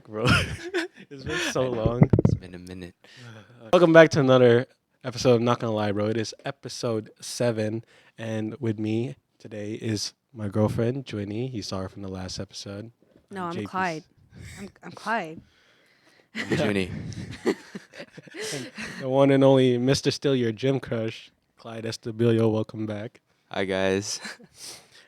back, bro. It's been so long. It's been a minute. Welcome back to another episode of Not Gonna Lie, bro. It is episode 7, and with me today is my girlfriend, Joanie. You saw her from the last episode. No, I'm JP's Clyde. I'm Clyde. I'm Junie. The one and only Mr. Still Your Gym Crush, Clyde Estabilio. Welcome back. Hi guys.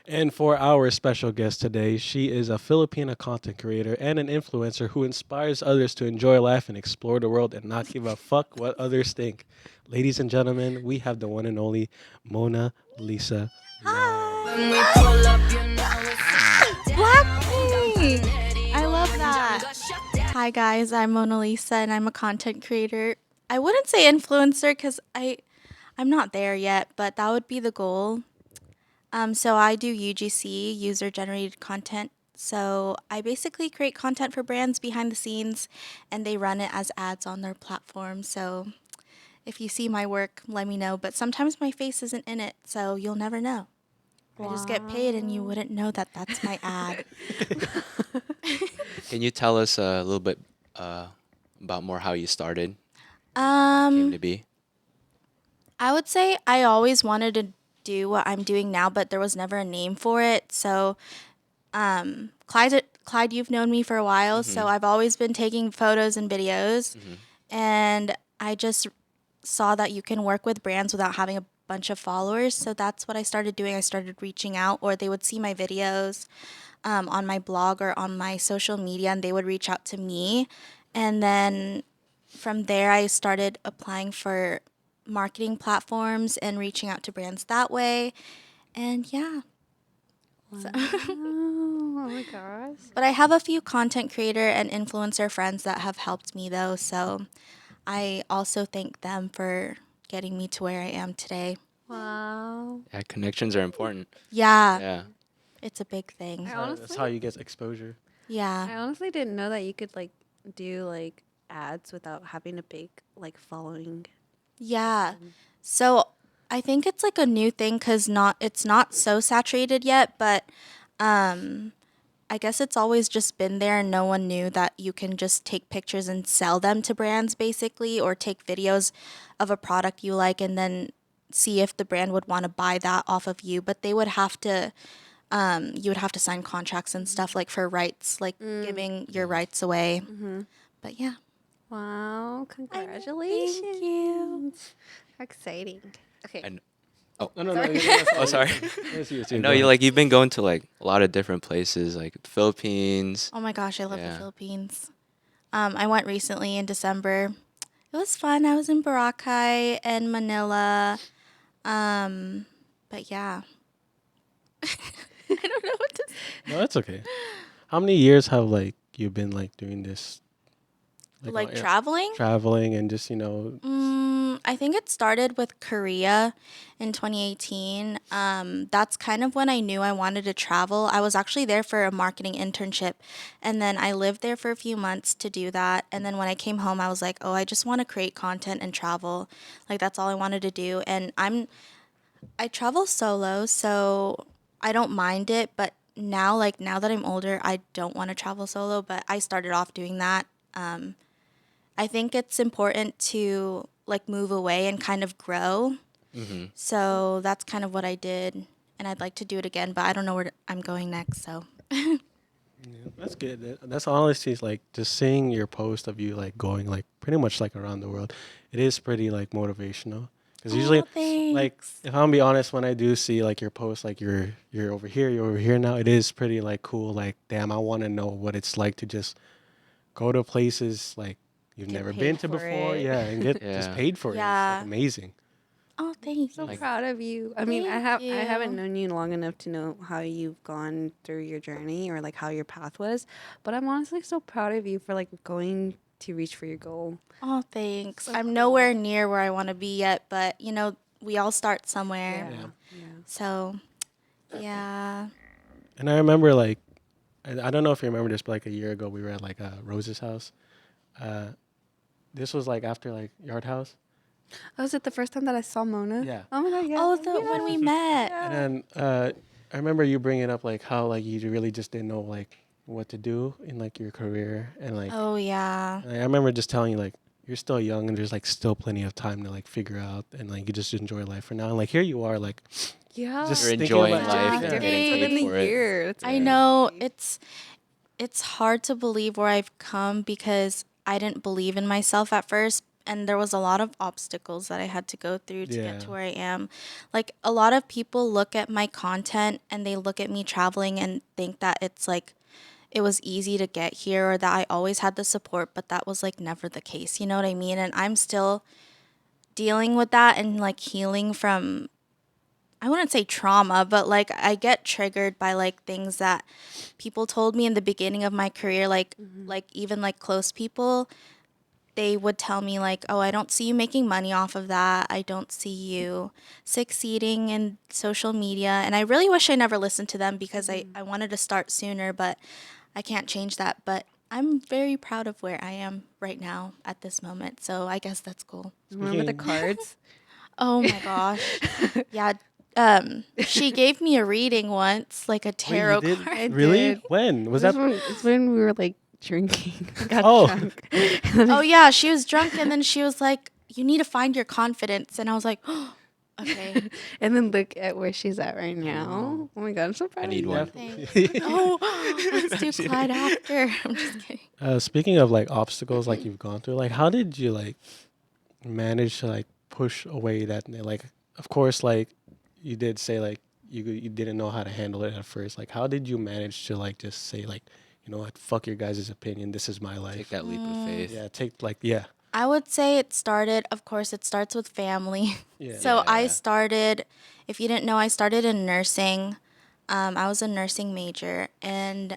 And for our special guest today, she is a Filipina content creator and an influencer who inspires others to enjoy life and explore the world and not give a fuck what others think. Ladies and gentlemen, we have the one and only Mona Lisa. Blackpink! I love that. Hi guys, I'm Mona Lisa and I'm a content creator. I wouldn't say influencer because I'm not there yet, but that would be the goal. So I do UGC, user generated content. So I basically create content for brands behind the scenes and they run it as ads on their platform. So if you see my work, let me know. But sometimes my face isn't in it, so you'll never know. I just get paid and you wouldn't know that that's my ad. Can you tell us a little bit about more how you started? Came to be? I would say I always wanted to do what I'm doing now, but there was never a name for it. So, Clyde, you've known me for a while, so I've always been taking photos and videos, and I just saw that you can work with brands without having a bunch of followers. So that's what I started doing. I started reaching out, or they would see my videos on my blog or on my social media, and they would reach out to me, and then from there I started applying for marketing platforms and reaching out to brands that way. And yeah. So Oh my gosh. but I have a few content creator and influencer friends that have helped me though. So I also thank them for getting me to where I am today. Wow. Yeah, connections are important. Yeah, Yeah. it's a big thing. That's how you get exposure. Yeah. I honestly didn't know that you could do ads without having a big following. Yeah. So I think it's like a new thing because it's not so saturated yet, but I guess it's always just been there and no one knew that you can just take pictures and sell them to brands basically, or take videos of a product you like and then see if the brand would want to buy that off of you. But they would have to you would have to sign contracts and stuff like for rights, like giving your rights away. But yeah. Wow. Congratulations. Thank you. How exciting. Okay. And No. oh, sorry. No, you've been going to like a lot of different places, like the Philippines. Oh my gosh, I love Yeah. the Philippines. I went recently in December. It was fun. I was in Boracay and Manila. But yeah. I don't know what to say. No, that's okay. How many years have you been doing this? Like traveling? Traveling and just I think it started with Korea in 2018. That's kind of when I knew I wanted to travel. I was actually there for a marketing internship, and then I lived there for a few months to do that. And then when I came home, I was like, oh, I just want to create content and travel. Like that's all I wanted to do. And I travel solo, so I don't mind it. But now, now that I'm older, I don't want to travel solo. But I started off doing that. I think it's important to move away and kind of grow. So that's kind of what I did, and I'd like to do it again, but I don't know where I'm going next. So Yeah, that's good. That's honestly just seeing your post of you going pretty much around the world. It is pretty motivational. Because usually, thanks. if I'm gonna be honest, when I do see your post, you're over here, you're over here now, it is pretty cool. Damn, I want to know what it's like to just go to places you've Get never paid been to for before, it. yeah, and get just Yeah. paid for it. Yeah. It's amazing. Oh, thank So you. proud of you. I mean, I Thank haven't you. known you long enough to know how you've gone through your journey or how your path was, but I'm honestly so proud of you for going to reach for your goal. Oh, thanks. So I'm cool. nowhere near where I want to be yet, but we all start somewhere. Yeah. So, yeah. And I remember I don't know if you remember this, but a year ago we were at Rose's house. This was after Yard House. Oh, was it the first time that I saw Mona? Yeah. Oh my god, yeah. Oh, when we met. And then I remember you bringing up how you really just didn't know what to do in like your career and like Oh yeah. I remember just telling you like you're still young and there's like still plenty of time to like figure out and like you just enjoy life for now. And like here you are like Yeah. just You're thinking enjoying about life yeah. and getting Difference paid within for a it. year. That's I Yeah. know crazy. it's hard to believe where I've come because I didn't believe in myself at first and there was a lot of obstacles that I had to go through to get Yeah. to where I am. Like a lot of people look at my content and they look at me traveling and think that it's like it was easy to get here or that I always had the support, but that was like never the case. You know what I mean? And I'm still dealing with that and like healing from I wouldn't say trauma, but like I get triggered by like things that people told me in the beginning of my career like even like close people, they would tell me like, "Oh, I don't see you making money off of that. I don't see you succeeding in social media." And I really wish I never listened to them because I wanted to start sooner, but I can't change that. But I'm very proud of where I am right now at this moment. So I guess that's cool. Remember the Speaking cards? Oh my gosh. Yeah. She gave me a reading once, like a wait, you tarot did card. I really? did. When? Was This that one it's when we were like drinking. We got Oh. drunk. And then Oh yeah, she was drunk and then she was like, "You need to find your confidence." And I was like, "Oh, okay." and then look at where she's at right now. Oh my god, I'm so proud I of need you. one. Thanks. No, let's do Clyde after. I'm just kidding. Speaking of like obstacles like you've gone through, like how did you like manage to like push away that like of course like you did say like you didn't know how to handle it at first. Like how did you manage to like just say like, you know what, fuck your guys' opinion, this is my Take life. that leap of faith. Yeah, take like yeah. I would say it started, of course, it starts with family. Yeah. So I Yeah. started, if you didn't know, I started in nursing. I was a nursing major. And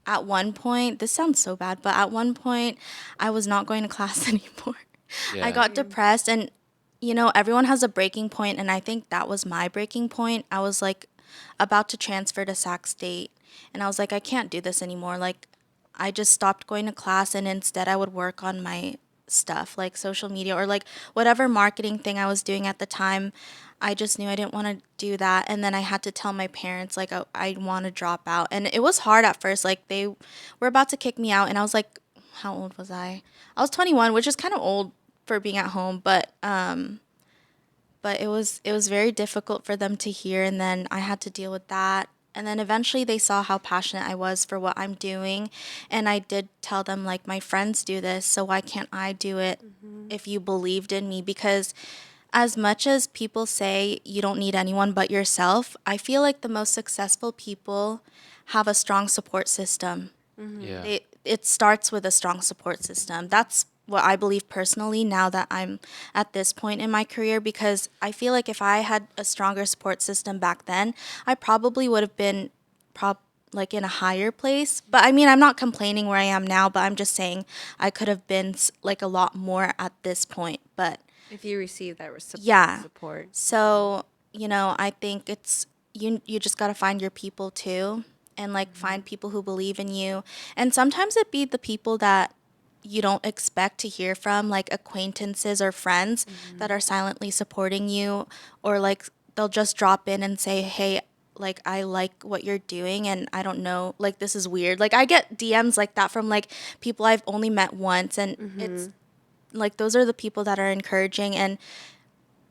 at one point, this sounds so bad, but at one point, I was not going to class anymore. I Yeah. got depressed, and everyone has a breaking point, and I think that was my breaking point. I was like about to transfer to Sac State, and I was like, I can't do this anymore. Like, I just stopped going to class, and instead, I would work on my stuff, like social media or like whatever marketing thing I was doing at the time. I just knew I didn't want to do that. And then I had to tell my parents, like, I want to drop out. And it was hard at first. Like, they were about to kick me out. And I was like, how old was I? I was 21, which is kind of old for being at home. But it was very difficult for them to hear. And then I had to deal with that. And then eventually they saw how passionate I was for what I'm doing. And I did tell them, like, my friends do this, so why can't I do it if you believed in me? Because as much as people say you don't need anyone but yourself, I feel like the most successful people have a strong support system. Yeah. It starts with a strong support system. That's what I believe personally now that I'm at this point in my career, because I feel like if I had a stronger support system back then, I probably would have been like in a higher place. But I mean, I'm not complaining where I am now, but I'm just saying I could have been like a lot more at this point. But If you receive that yeah. support. So, I think it's you just got to find your people too, and like find people who believe in you. And sometimes it be the people that you don't expect to hear from, like acquaintances or friends that are silently supporting you, or like they'll just drop in and say, "Hey, like I like what you're doing and I don't know, like this is weird." Like I get DMs like that from like people I've only met once, and it's like those are the people that are encouraging. And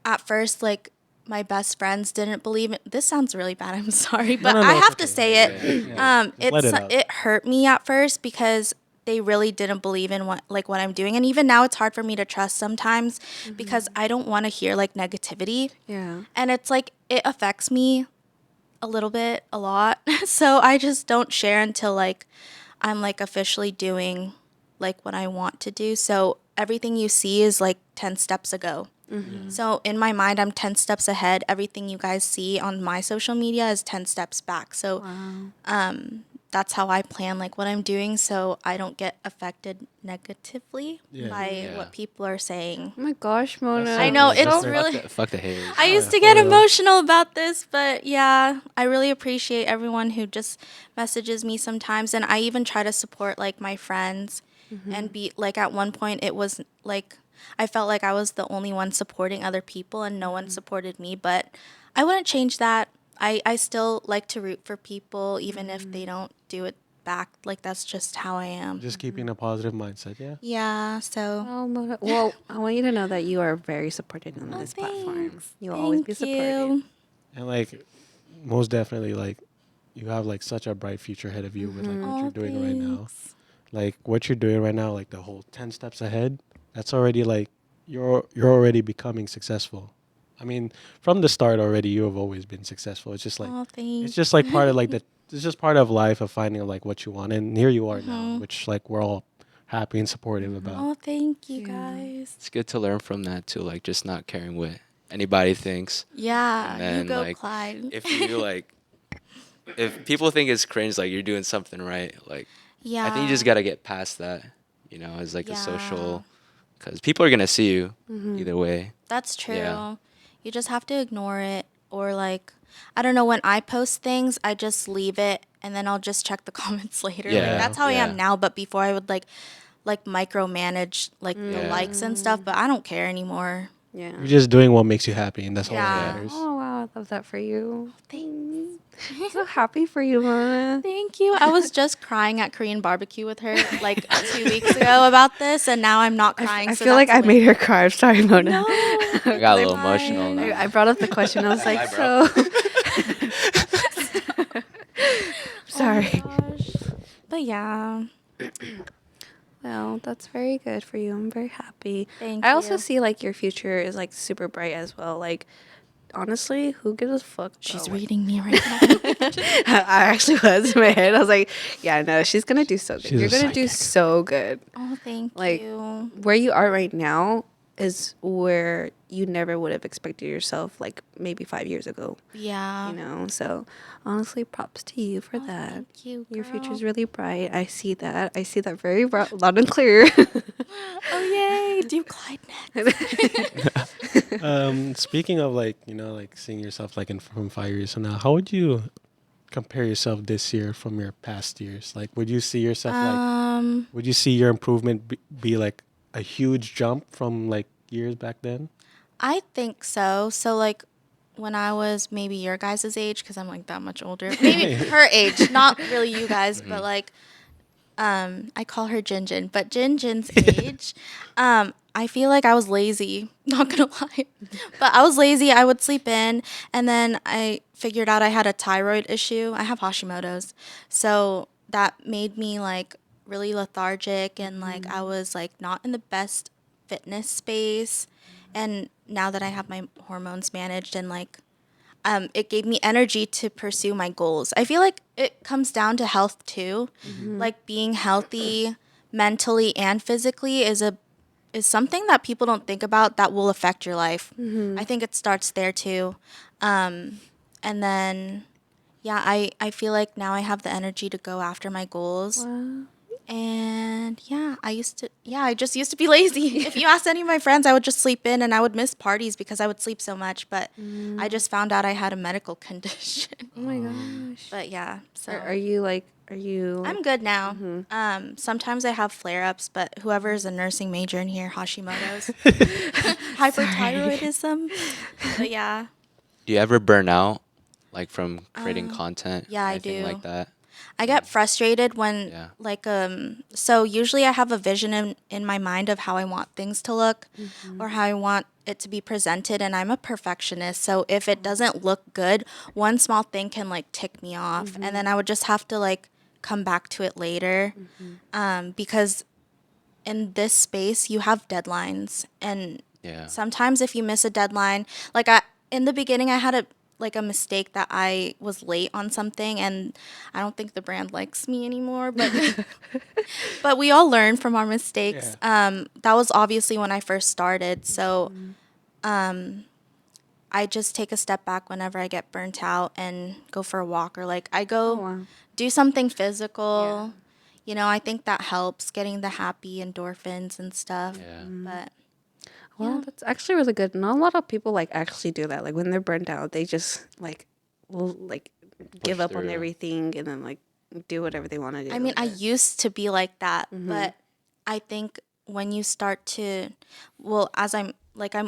at first, like my best friends didn't believe it. This sounds really bad. I'm sorry, but No, I it's have to okay. say it. Just let it out. It hurt me at first because they really didn't believe in what I'm doing, and even now it's hard for me to trust sometimes because I don't want to hear like negativity, Yeah. and it's like it affects me a little bit, a lot. So I just don't share until like I'm like officially doing like what I want to do. So everything you see is like 10 steps ago. So in my mind, I'm 10 steps ahead. Everything you guys see on my social media is 10 steps back. So that's how I plan like what I'm doing, so I don't get affected negatively Yeah. by Yeah. what people are saying. Oh my gosh, Mona. I know, That's it's great. really... Fuck the haters. I used yeah, to for get real. emotional about this, but yeah, I really appreciate everyone who just messages me sometimes, and I even try to support like my friends and be like at one point it was like I felt like I was the only one supporting other people and no one supported me, but I wouldn't change that. I still like to root for people even if they don't do it back. Like, that's just how I am. Just keeping a positive mindset. Yeah. Yeah, so. Well, I want you to know that you are very supported on Oh, this platform. thanks. You will always be Thank supported. you. And like, most definitely, like, you have like such a bright future ahead of you with like what you're Oh, doing right now. thanks. Like what you're doing right now, like the whole 10 steps ahead, that's already like you're already becoming successful. I mean, from the start already you have always been successful. It's just like Oh, it's thanks. just like part of like the it's just part of life of finding like what you want. And here you are now, Mhm. which like we're all happy and supportive about. Oh, thank you Yeah. guys. It's good to learn from that too, like just not caring what anybody thinks. Yeah, And you then go, like Clyde. if you like if people think it's cringe, like you're doing something right, like Yeah. I think you just gotta get past that, as like a Yeah. social, because people are gonna see you Mm-hmm. either way. That's true. Yeah. You just have to ignore it. Or, like, I don't know, when I post things, I just leave it and then I'll just check the comments later. Like, Yeah, that's how I yeah. am now. But before, I would, like micromanage, like, the Yeah. likes and stuff. But I don't care anymore. Yeah. You're just doing what makes you happy, and that's all that Yeah. matters. Oh wow, I love that for you. Thanks. So happy for you, Mona. Thank you. I was just crying at Korean barbecue with her like 2 weeks ago about this, and now I'm not crying. I so feel like that's I a made win. her cry. I'm sorry, Mona. No. I got a little emotional Bye. now. I brought up the question. I was like, Bye, bro. sorry. Oh my gosh. But yeah. Well, that's very good for you. I'm very happy. Thank I also you. see like your future is like super bright as well. Like honestly, who gives a fuck? She's bro? Like, reading me right now. I actually was in my head. I was like, yeah, no, she's gonna do so good. She's You're a gonna do psychic. so good. Oh, thank Like, you. where you are right now is where you never would have expected yourself like maybe 5 years ago. Yeah. You know, so honestly, props to you for Oh, that. thank you, Your girl. future's really bright. I see that. I see that very loud and clear. Oh, yay. Do Clyde next. Speaking of like like seeing yourself like in from 5 years from now, how would you compare yourself this year from your past years? Like, would you see yourself like would you see your improvement be like a huge jump from like years back then? I think so. So, like, when I was maybe your guys' age, because I'm like that much older. Maybe her age, not really you guys, but like, I call her Jin Jin, but Jin's age, I feel like I was lazy. Not gonna lie, but I was lazy. I would sleep in, and then I figured out I had a thyroid issue. I have Hashimoto's, so that made me like really lethargic, and like I was like not in the best fitness space. And now that I have my hormones managed and like it gave me energy to pursue my goals. I feel like it comes down to health too. Like being healthy mentally and physically is something that people don't think about that will affect your life. I think it starts there too. And then yeah, I feel like now I have the energy to go after my goals. Wow. And yeah, I just used to be lazy. If you asked any of my friends, I would just sleep in and I would miss parties because I would sleep so much. But I just found out I had a medical condition. Oh my gosh. But yeah, so Are you like? Are you? I'm good now. Sometimes I have flare ups, but whoever is a nursing major in here, Hashimoto's, hyperthyroidism. But yeah, Do you ever burn out, like from creating content? yeah, I anything do. like that. I get frustrated when Yeah. like so usually I have a vision in my mind of how I want things to look or how I want it to be presented, and I'm a perfectionist. So if it doesn't look good, one small thing can like tick me off, and then I would just have to like come back to it later. Because in this space you have deadlines, and Yeah. sometimes if you miss a deadline, like I in the beginning I had a mistake that I was late on something, and I don't think the brand likes me anymore, but but we all learn from our mistakes. That was obviously when I first started, so I just take a step back whenever I get burnt out and go for a walk, or like I go wow. do something physical. You know, I think that helps getting the happy endorphins and stuff. Yeah. But Well, yeah. that's actually really good. Not a lot of people like actually do that. Like when they're burnt out, they just like will like give Push up on through. everything and then like do whatever they want to do. I mean, I used to be like that, Mm-hmm. but I think when you start to, well, as I'm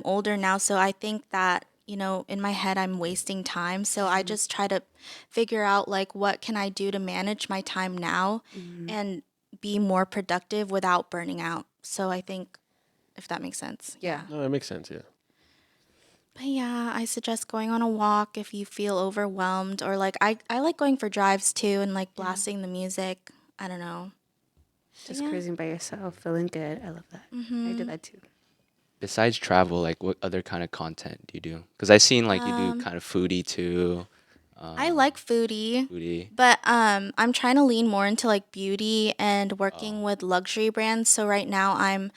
older now, so I think that in my head I'm wasting time. So I just try to figure out like what can I do to manage my time now and be more productive without burning out. So I think if that makes sense. Yeah. No, that makes sense. Yeah. But yeah, I suggest going on a walk if you feel overwhelmed or like I like going for drives too and like blasting the music. I don't know. Just Yeah. cruising by yourself, feeling good. I love that. I do that too. Besides travel, like what other kind of content do you do? Because I seen like you do Um, kind of foodie too. I like foodie. Foodie. But I'm trying to lean more into like beauty and working Oh. with luxury brands. So right now I'm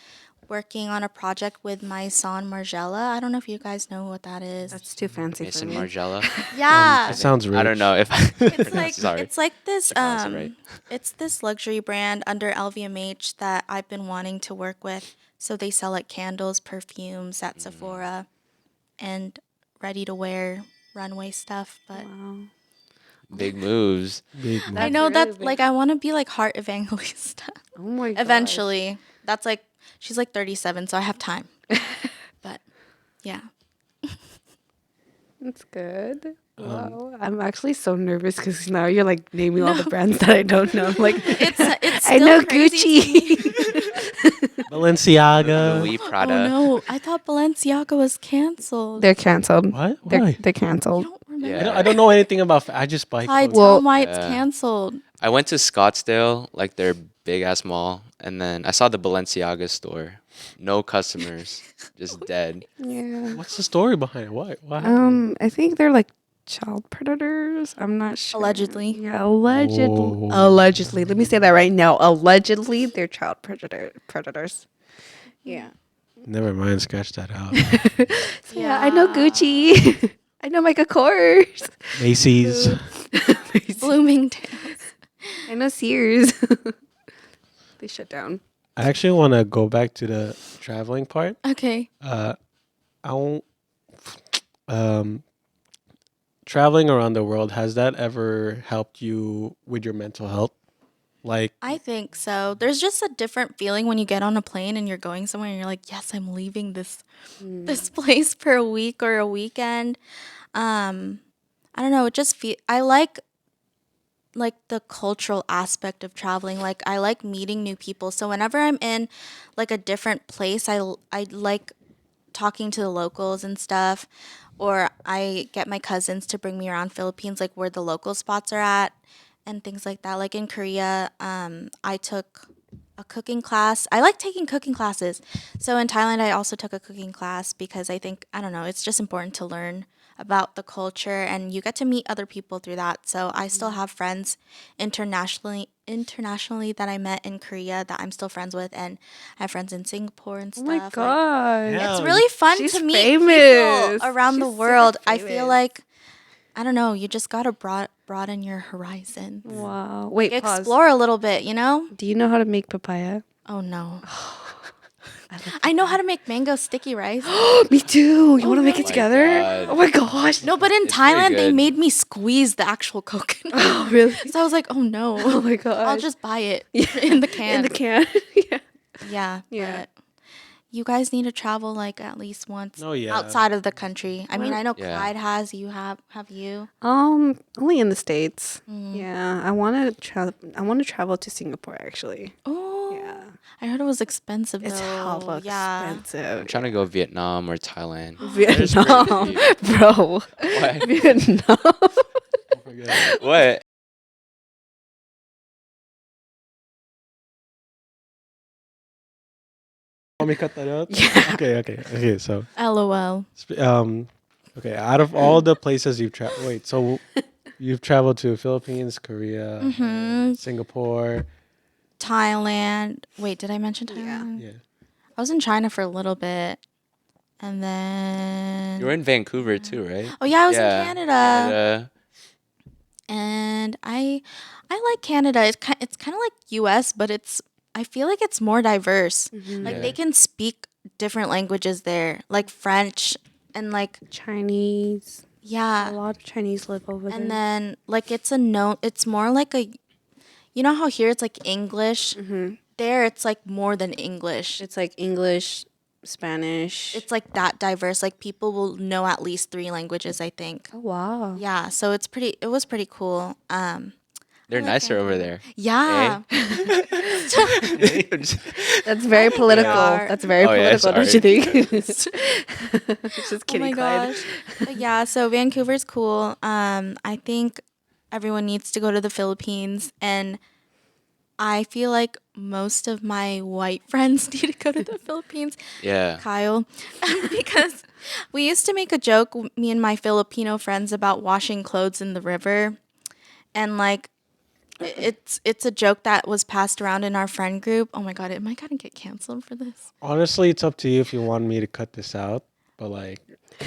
working on a project with Maison Margiela. I don't know if you guys know what that is. That's too fancy for Mason me. Margiela. Yeah. It sounds rich. I don't know if I It's like sorry. it's like this I pronounced it right. it's this luxury brand under LVMH that I've been wanting to work with. So they sell like candles, perfumes at Sephora and ready to wear runway stuff, but Wow. Big moves. Big move. I That's know really that big. like I want to be like Heart Evangelista Oh my god. eventually. That's like she's like 37, so I have time. But yeah. That's good. Wow. I'm actually so nervous because now you're like naming all the brands that I don't know. I'm like, It's I still know crazy to me. Gucci. Balenciaga. Louis Oh Prada. no, I thought Balenciaga was canceled. They're canceled. What? Why? They're You canceled. don't remember? Yeah. I don't know anything about. I just buy Clyde, clothes. Well- tell 'em why it's Yeah. canceled. I went to Scottsdale, like their big ass mall, and then I saw the Balenciaga store. No customers, just dead. Yeah. What's the story behind it? What happened? I think they're like child predators. I'm not sure. Allegedly. Yeah, allegedly. Oh. Allegedly. Let me say that right now. Allegedly, they're child predators. Yeah. Never mind. Scratch that out. Yeah, I know Gucci. I know Michael Kors. Macy's. Bloomingdale's. I know Sears. They shut down. I actually want to go back to the traveling part. Okay. I won't. Traveling around the world, has that ever helped you with your mental health? Like, I think so. There's just a different feeling when you get on a plane and you're going somewhere and you're like, yes, I'm leaving this place for a week or a weekend. I don't know. It just I like the cultural aspect of traveling. Like I like meeting new people. So whenever I'm in like a different place, I like talking to the locals and stuff. Or I get my cousins to bring me around Philippines, like where the local spots are at and things like that. Like in Korea, I took a cooking class. I like taking cooking classes. So in Thailand, I also took a cooking class because I think, I don't know, it's just important to learn about the culture and you get to meet other people through that. So I still have friends internationally that I met in Korea that I'm still friends with, and I have friends in Singapore and Oh stuff. my Like, god. Yeah. it's really fun She's to meet famous. people around the She's super world. I feel famous. like, I don't know, you just gotta broaden your horizons. Wow. Wait, pause. Explore a little bit, you know? Do you know how to make papaya? Oh no. I know how to make mango sticky rice. Me too. You want to make it my together? God. Oh my gosh. No, but in It's pretty Thailand, they good. made me squeeze the actual coconut. Oh, really? So I was like, oh no. Oh my gosh. I'll just buy it in the can. in the can. Yeah. Yeah. Yeah. But you guys need to travel like at least once Oh, yeah. outside of the country. I mean, I know Yeah. Clyde has. You have you? Only in the States. Yeah. I want to travel to Singapore actually. Oh. Yeah. I heard it was expensive though. It's hella Yeah. expensive. I'm trying to go Vietnam or Thailand. Vietnam, pretty cheap. bro. What? Vietnam. What? want me to cut that out? Yeah. Okay. So, LOL. okay. Out of all the places you've traveled, wait. So, you've traveled to Philippines, Korea, Singapore. Thailand. Wait, did I mention Thailand? Yeah. I was in China for a little bit. And then You were in Vancouver too, right? Oh yeah, I was in Canada. Canada. And I like Canada. It's kind of like US, but I feel like it's more diverse. Like Yeah. they can speak different languages there, like French and like Chinese. A yeah. lot of Chinese live over there. And then like it's more like you know how here it's like English? There it's like more than English. It's like English, Spanish. It's like that diverse. Like people will know at least 3 languages, I think. Oh wow. Yeah, so it was pretty cool. They're like nicer over Vancouver. there. Yeah. That's very think they political. are. That's very Oh, yeah, political, don't you sorry. think? Just Oh kidding, my Clyde. gosh. But yeah, so Vancouver's cool. I think everyone needs to go to the Philippines, and I feel like most of my white friends need to go to the Philippines. Yeah. Kyle, because we used to make a joke, me and my Filipino friends, about washing clothes in the river, and like it's a joke that was passed around in our friend group. Oh my god, am I gonna get canceled for this? Honestly, it's up to you if you want me to cut this out. But like,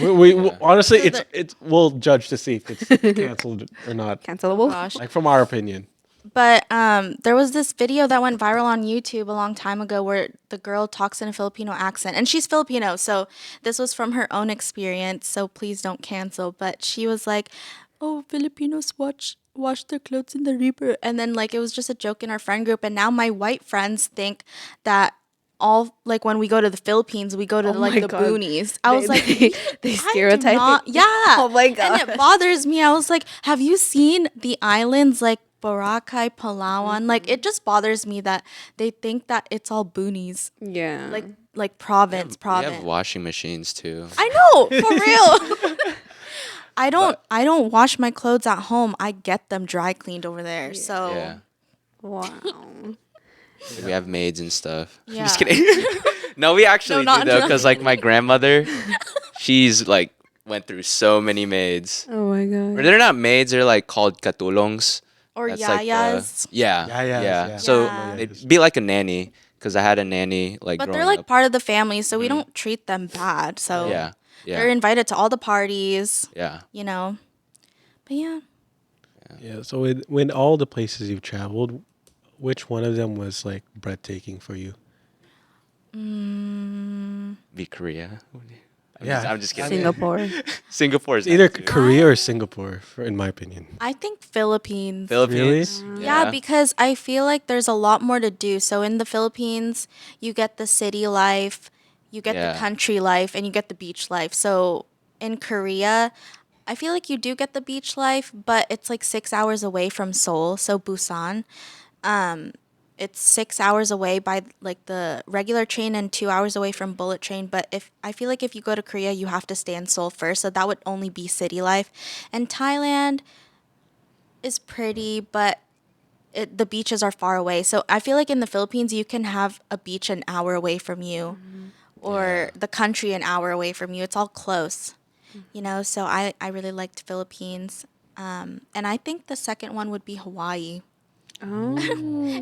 we Yeah. honestly, So it's we'll judge to see if it's canceled or not. Cancelable. Gosh. Like from our opinion. But there was this video that went viral on YouTube a long time ago where the girl talks in a Filipino accent, and she's Filipino, so this was from her own experience. So please don't cancel. But she was like, "Oh, Filipinos wash their clothes in the river," and then like it was just a joke in our friend group. And now my white friends think that all like when we go to the Philippines, we go to Oh like my the God. boonies. I was like, they I do stereotype not- it. Yeah. Oh my And god. it bothers me. I was like, have you seen the islands like Boracay, Palawan? Like it just bothers me that they think that it's all boonies. Yeah. Like province, We have province. washing machines too. I know, for real. I don't wash my clothes at home. I get them dry cleaned over there. So Yeah. Wow. We have maids and stuff. I'm Yeah. just kidding. No, we actually not do though, dry. because like my grandmother, she's like went through so many maids. Oh my Or god. they're not maids; they're like called katulongs. or That's like yayas. yeah, Yayas, yeah. yeah. So Yeah. they'd be like a nanny, because I had a nanny like But growing they're like up. part of the family, so we don't treat them bad. So Yeah, they're yeah, invited to all the parties, yeah. you know. But yeah. Yeah. So when all the places you've traveled, which one of them was like breathtaking for you? Be Korea. Yeah. I'm just kidding. Singapore. Singapore is It's either nice, too. Korea or Singapore, in my opinion. I think Philippines. Philippines. Yeah, because I feel like there's a lot more to do. So in the Philippines, you get the city life, you get Yeah. the country life, and you get the beach life. So in Korea, I feel like you do get the beach life, but it's like 6 hours away from Seoul, so Busan. It's 6 hours away by like the regular train and 2 hours away from bullet train. But if I feel like if you go to Korea, you have to stay in Seoul first, so that would only be city life. And Thailand is pretty, but the beaches are far away. So I feel like in the Philippines, you can have a beach an hour away from you, or the country an hour away from you. It's all close, you know. So I really liked Philippines, and I think the second one would be Hawaii. Oh.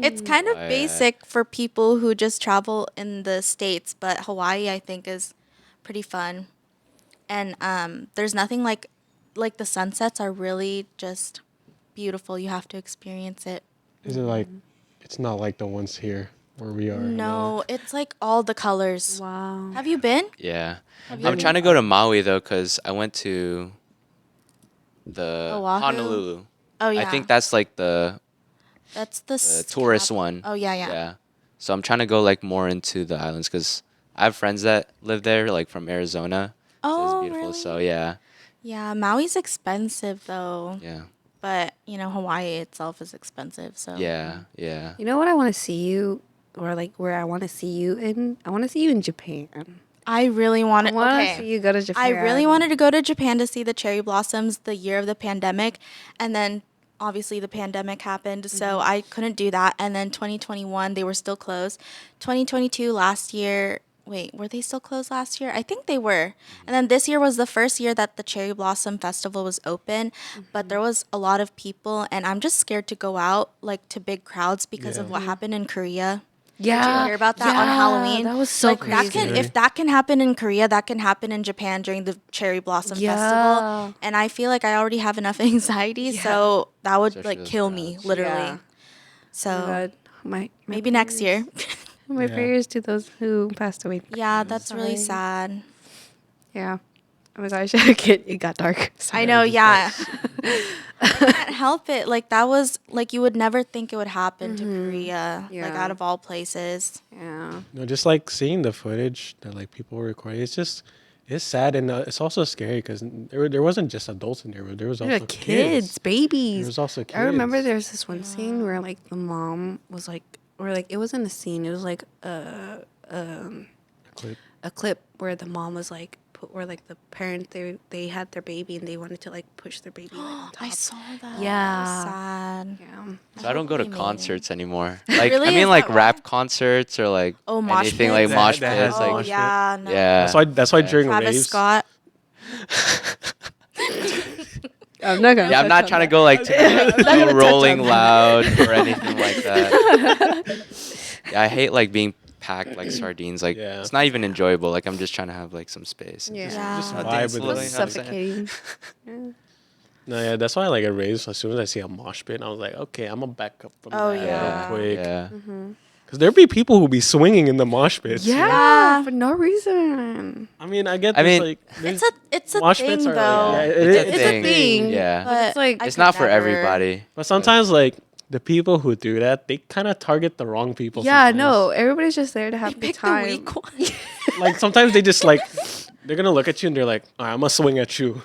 It's kind of Hawaii. basic for people who just travel in the States, but Hawaii I think is pretty fun. And there's nothing like the sunsets are really just beautiful. You have to experience it. Is it like it's not like the ones here where we are? No, it's like all the colors. Wow. Have you been? Yeah. you I'm been? trying to go to Maui though, because I went to the Oahu? Honolulu. Oh yeah. I think that's like the that's the tourist one. Oh yeah, yeah. Yeah. So I'm trying to go like more into the islands, because I have friends that live there, like from Arizona. So Oh, it's beautiful. really? So yeah, Yeah, Maui's expensive though. yeah, But, you know, Hawaii itself is expensive, so yeah, yeah. You know what I want to see you, or like where I want to see you in? I want to see you in Japan. I really I wanted want to okay. see you go to Japan. I really wanted to go to Japan to see the cherry blossoms the year of the pandemic, and then obviously the pandemic happened, so I couldn't do that. And then 2021 they were still closed. 2022 last year, wait, were they still closed last year? I think they were. And then this year was the first year that the Cherry Blossom Festival was open, but there was a lot of people, and I'm just scared to go out like to big crowds because of Yeah. what happened in Korea. Yeah. Did you hear about that on Halloween? That was so Like, crazy. if that can happen in Korea, that can happen in Japan during the Cherry Blossom Yeah. Festival. And I feel like I already have enough anxiety, so that would Especially like those kill me, crowds. literally. Yeah. So Oh my God. My maybe next year. My Yeah. prayers to those who passed away. Yeah, that's really Sorry. sad. Yeah. Oh my gosh, it got dark. I know, yeah. I can't help it. Like that was like you would never think it would happen to Korea. Like Yeah. out of all places. Yeah. Just like seeing the footage that like people were recording, it's sad and it's also scary because there wasn't just adults in there, but there was There also were kids, babies. There was also kids. I remember there was this one scene where like the mom was like, or like it wasn't a scene. It was like Clip. a clip where the mom was like, where like the parent they had their baby and they wanted to like push their baby like on top. I saw that. Yeah. Sad. Yeah. So I don't go to hope they made it. concerts anymore. Like Really? I mean, Is like that rap why? concerts or like Oh, mosh anything like pits? mosh That has pits. Oh Like mosh pit. yeah, no. yeah, That's why Yeah. during Travis raves. Scott. I'm not gonna. Yeah, I'm not trying to go like to rolling loud or anything like that. Yeah, I hate like being packed like sardines. Like Yeah. it's not even enjoyable. Like I'm just trying to have like some space. Yeah. Just Yeah. vibe dance with a little, it. you know what I'm saying? Suffocating. No, yeah, that's why I like at raves. As soon as I see a mosh pit, I was like, okay, I'm gonna back up from Oh, that yeah. real quick. Yeah. Because there be people who be swinging in the mosh pits. Yeah, for no reason. I mean, I get I this, mean, like It's a mosh thing pits though. are like, yeah, It's a It's a thing. Yeah. But it's like- I It's could not for never. everybody. But sometimes, like the people who do that, they kind of target the wrong people. Yeah, sometimes. no, everybody's just there to have a good Pick the time. weak one. Like sometimes they just like they're gonna look at you and they're like, all right, I'm gonna swing at you.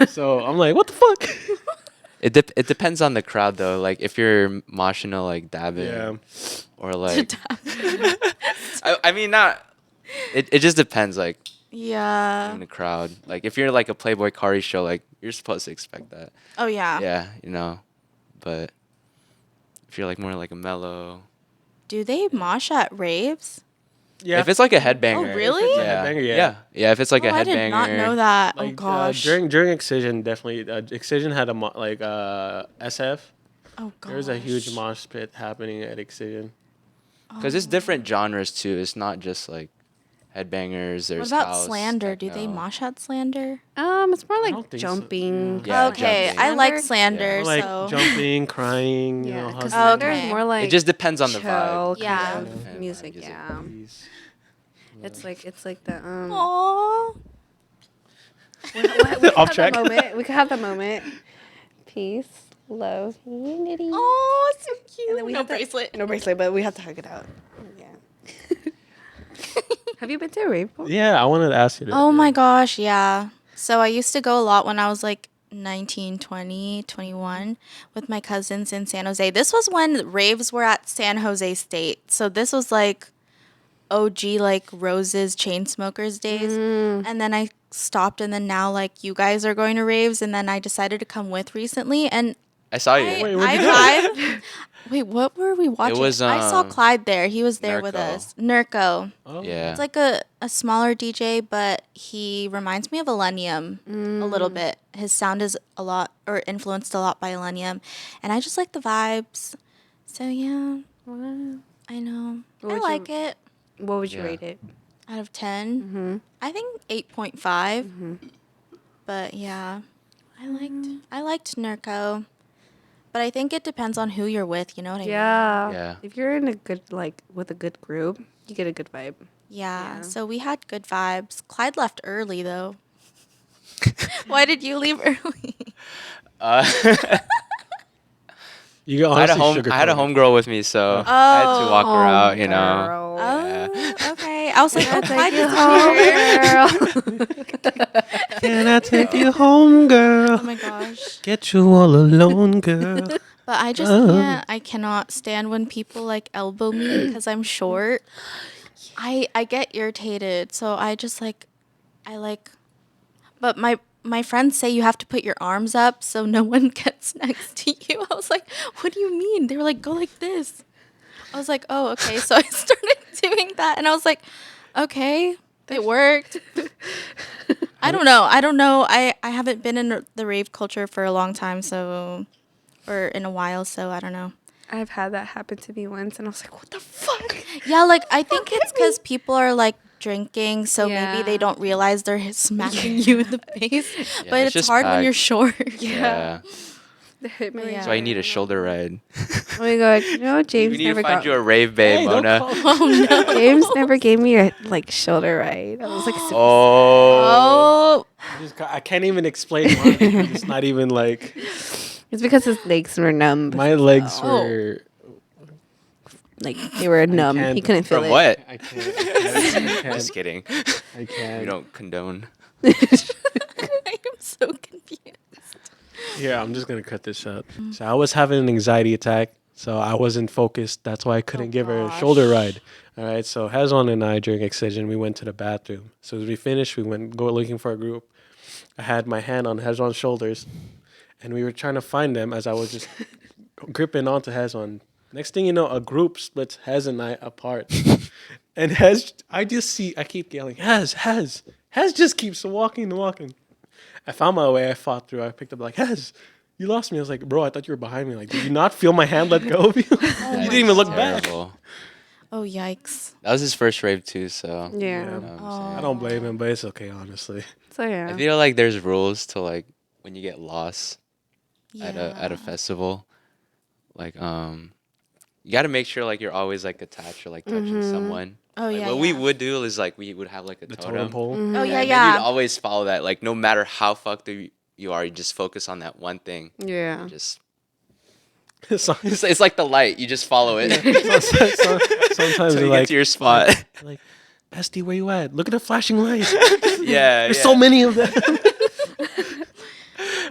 So I'm like, what the fuck? It depends on the crowd though. Like if you're moshing to like dabbing Yeah. or like I mean not it just depends like Yeah. in the crowd. Like if you're like a Playboy Kari show, like you're supposed to expect that. Oh yeah. Yeah, you know. But if you're like more like a mellow Do they mosh at raves? Yeah. if it's like a headbanger. Oh, really? If it's a Yeah. headbanger, yeah. Yeah. Yeah, if it's like a Oh, I headbanger. did not know that. Like, Oh gosh. during Excision, definitely Excision had a SF. Oh gosh. There's a huge mosh pit happening at Excision. Cuz it's different genres too. It's not just like headbangers. What There's about house, slander? Do they techno. mosh at slander? It's more don't like think so. jumping. Yeah, Okay, jumping. I like Slander? slander. More like so jumping, crying, you know, Yeah, because hugging. Okay. there's more like It just depends on the chill vibe. kind Yeah. of Yeah. music. Music. Yeah, it's like the Aww. we could Off have track. that moment. We could have that moment. Peace, love, unity. Oh, so And cute. then we No have to- bracelet. No bracelet, but we have to hug it out. Yeah. Have you been to a rave? before? Yeah, I wanted to ask you that. Oh my gosh, yeah. So I used to go a lot when I was like 19, 20, 21 with my cousins in San Jose. This was when raves were at San Jose State. So this was like OG like Rose's Chainsmokers days. And then I stopped and then now like you guys are going to raves and then I decided to come with recently and I saw you. Wait, where'd I you go? vibed. Wait, what were we watching? was, I saw Clyde there. He was there with Nurko. us. Nurko. Oh. Yeah. It's like a smaller DJ, but he reminds me of Illenium a little bit. His sound is a lot, or influenced a lot by Illenium. And I just like the vibes. So, yeah, Wow. I know. What I would like you- it. What would you Yeah. rate it? Out of 10, I think 8.5. But, yeah, I liked Nurko. But I think it depends on who you're with, you know what I mean? Yeah. Yeah. If you're in a good with a good group, you get a good vibe. Yeah, Yeah. so we had good vibes. Clyde left early, though. Why did you leave early? You I had a honestly I had a sugarcoat it. homegirl with me, so I had to walk her out. You know. Girl. Oh, okay. I was like, oh, Take Clyde you is home, here. girl. Can I take you home, girl? Oh my gosh. Get you all alone, girl. But I just can't. I cannot stand when people like elbow me because I'm short. I get irritated. So I just like, but my friends say you have to put your arms up so no one gets next to you. I was like, what do you mean? They were like, go like this. I was like, oh, okay. So I started doing that and I was like, okay, it worked. I don't know. I haven't been in the rave culture for a long time, so, or in a while, so I don't know. I've had that happen to me once, and I was like, "What the fuck?" Yeah, like I think it's because people are like drinking, so maybe Yeah. they don't realize they're smacking you in the face. Yeah, But it's it's just hard when you're packed. short. Yeah. They hit me. Yeah. That's why you need a shoulder ride. Oh my god! You know, James We need never to find got. you a rave babe, Hey, don't Mona. call- Oh no. James never gave me a like shoulder ride. I was like, super Oh. Oh, I can't even explain why. It's not even like. It's because his legs were numb. My legs Oh. were. Like they were numb. He can't- couldn't feel From it. what? I can't. Just kidding. I We can't. don't condone. I am so confused. Yeah, I'm just gonna cut this out. So I was having an anxiety attack, so I wasn't focused. That's why I couldn't give her a shoulder gosh. ride. All right, so Hazwan and I during Excision, we went to the bathroom. So as we finished, we went go looking for a group. I had my hand on Hazwan's shoulders, and we were trying to find them as I was just gripping onto Hazwan. Next thing you know, a group splits Hez and I apart, and I keep yelling, Hez just keeps walking. I found my way. I fought through. I picked up like, Hez, you lost me. I was like, bro, I thought you were behind me. Like, did you not feel my hand let go of you? Oh You my didn't even look back. Terrible. Oh, yikes. That was his first rave too, so. Yeah. you know what I'm Oh. saying? I don't blame him, but it's okay, honestly. So yeah. I feel like there's rules to like when you get lost at a Yeah. festival. Like you got to make sure like you're always like attached or like touching someone. Oh, Like, yeah. what we yeah. would do is like we would have like a The totem. totem pole. Oh, yeah, And yeah. you'd always follow that. Like no matter how fucked up you are, you just focus on that one thing. Yeah. Just So- it's like the light. You just follow it Sometimes until you're you get like, to your spot. like, Bestie, where you at? Look at the flashing lights. Yeah, There's yeah. so many of them.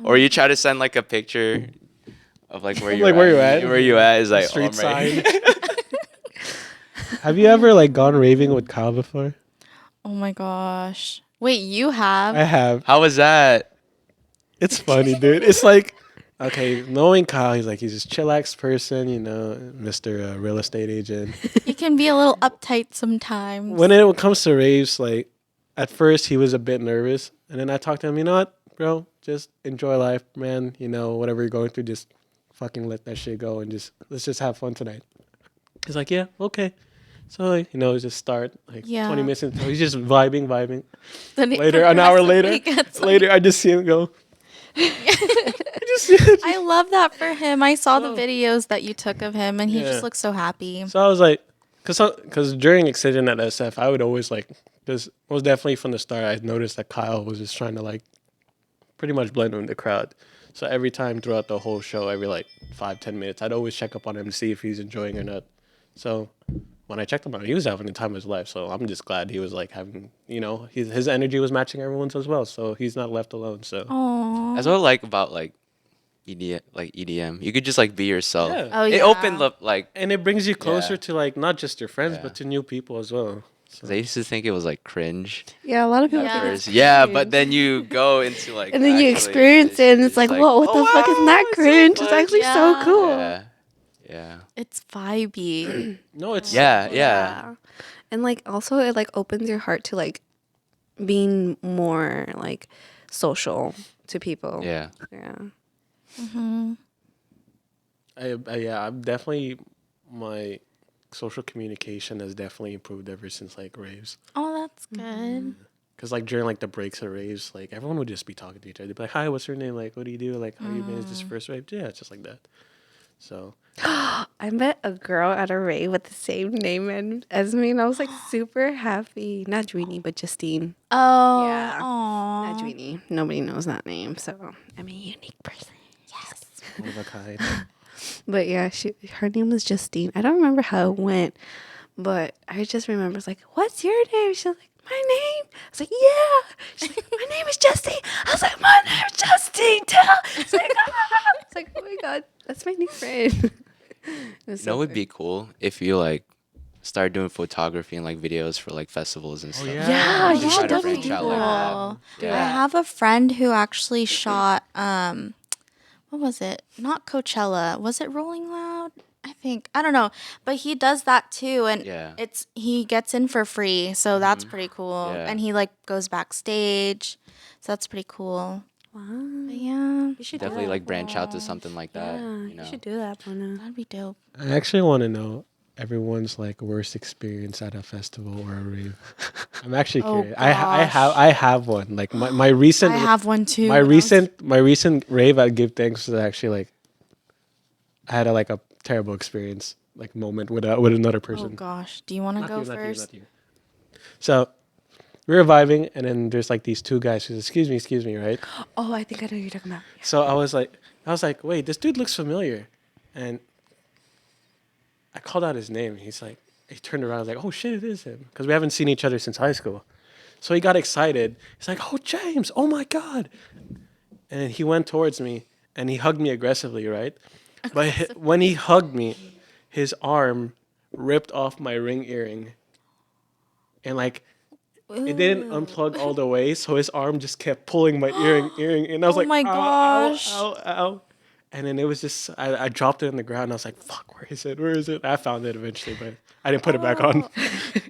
Or you try to send like a picture of like where you're Like, at. where you at? Where you at is like Street oh, I'm right sign. here. Have you ever like gone raving with Kyle before? Oh, my gosh. Wait, you have? I have. How was that? It's funny, dude. It's like, okay, knowing Kyle, he's this chillax person, Mr. Real estate agent. He can be a little uptight sometimes. When it comes to raves, like, at first he was a bit nervous, and then I talked to him, you know what, bro, just enjoy life, man. Whatever you're going through, just fucking let that shit go and let's just have fun tonight. He's like, yeah, okay. So, just start, like, Yeah. 20 minutes into he's just vibing. Then it Later, an hour progressively later, gets, like- later, I just see him go. I love that for him. I saw the So- videos that you took of him, and he Yeah. just looks so happy. So I was like, because during Excision at SF, I would always because most definitely from the start, I noticed that Kyle was just trying to pretty much blend in the crowd. So every time throughout the whole show, every 5-10 minutes, I'd always check up on him to see if he's enjoying or not. So when I checked him out, he was having the time of his life. So I'm just glad he was having, his energy was matching everyone's as well. So he's not left alone. So Oh. That's what I like about like EDM. You could just like be yourself. Yeah. Oh, It yeah. opened up like and it brings you closer Yeah. to not just your friends, Yeah. but to new people as well. So. 'cause I used to think it was like cringe. Yeah, a lot of people Yeah. think at it's first. Yeah, cringe. but then you go into like and then you actually experience it, and it's like, whoa, what the fuck is not it's so cringe? It's fun. actually Yeah. so cool. Yeah. Yeah. It's vibey. No, it's Yeah. And also it opens your heart to being more social to people. Yeah. Yeah. Hmm. I'm definitely my social communication has definitely improved ever since raves. Oh, that's good. Because during the breaks at raves, everyone would just be talking to each other. They'd be like, "Hi, what's your name? What do you do? How you been? Is this your first rave?" Yeah, it's just like that. So I met a girl at a rave with the same name as me, and I was super happy. Not Dreeny, but Justine. Oh, Yeah. aw. Not Dreeny. Nobody knows that name, so I'm a unique person. Yes. one of a kind. But yeah, her name was Justine. I don't remember how it went, but I just remember it's like, "What's your name?" She's like, "My name." I was like, "Yeah." She's like, "My name is Justine." I was like, "My name is Justine too." It's like, it's like, oh my god, that's my new friend. You know, it would be cool if you start doing photography and videos for festivals and stuff. Yeah, You you try should to definitely branch do out like that. that. I Yeah. have a friend who actually shot what was it? Not Coachella. Was it Rolling Loud? I think. I don't know. But he does that too, and Yeah. he gets in for free, so that's pretty cool. Yeah. And he goes backstage. So that's pretty cool. Wow. But yeah. You should Definitely branch out to something like that. Yeah, You you know. should do that, Mona. That'd be dope. I actually want to know everyone's worst experience at a festival or a rave. I'm actually Oh, curious. gosh. I have one. My recent I have one too. my when I was- recent rave at Give Thanks was actually I had a terrible experience moment with another Oh person. gosh. Do you want to Not go you, not you, first? not you. So we were vibing, and then there's like these two guys who said, excuse me, right? Oh, I think I know who you're talking about. So I was like, wait, this dude looks familiar. And I called out his name. He turned around. I was like, oh shit, it is him. Because we haven't seen each other since high school. So he got excited. He's like, oh, James, oh my God. And then he went towards me and he hugged me aggressively, right? But when he hugged me, his arm ripped off my ring earring. And like, it didn't unplug all the way. So his arm just kept pulling my earring. And I was Oh like, my ow, gosh. ow, ow, ow. And then it was just, I dropped it on the ground. And I was like, fuck, where is it? Where is it? I found it eventually, but I didn't put it back on.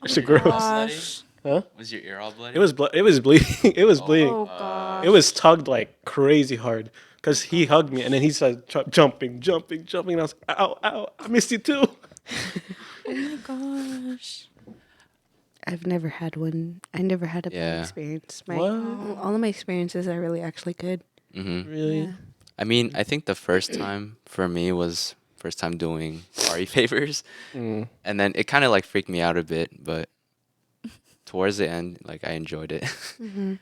It's a gross. Gosh. Huh? Was your ear all bloody? It was it was bleeding. It was bleeding. Oh gosh. It was tugged like crazy hard because he hugged me and then he started jumping. And I was like, ow, ow, I missed you too. Oh my gosh. I've never had one. I never had a bad Yeah. experience. What? All of my experiences are really actually good. Mm-hmm. Really? Yeah. I mean, I think the first time for me was first time doing party favors, Mm. and then it kind of like freaked me out a bit, but towards the end, like I enjoyed it.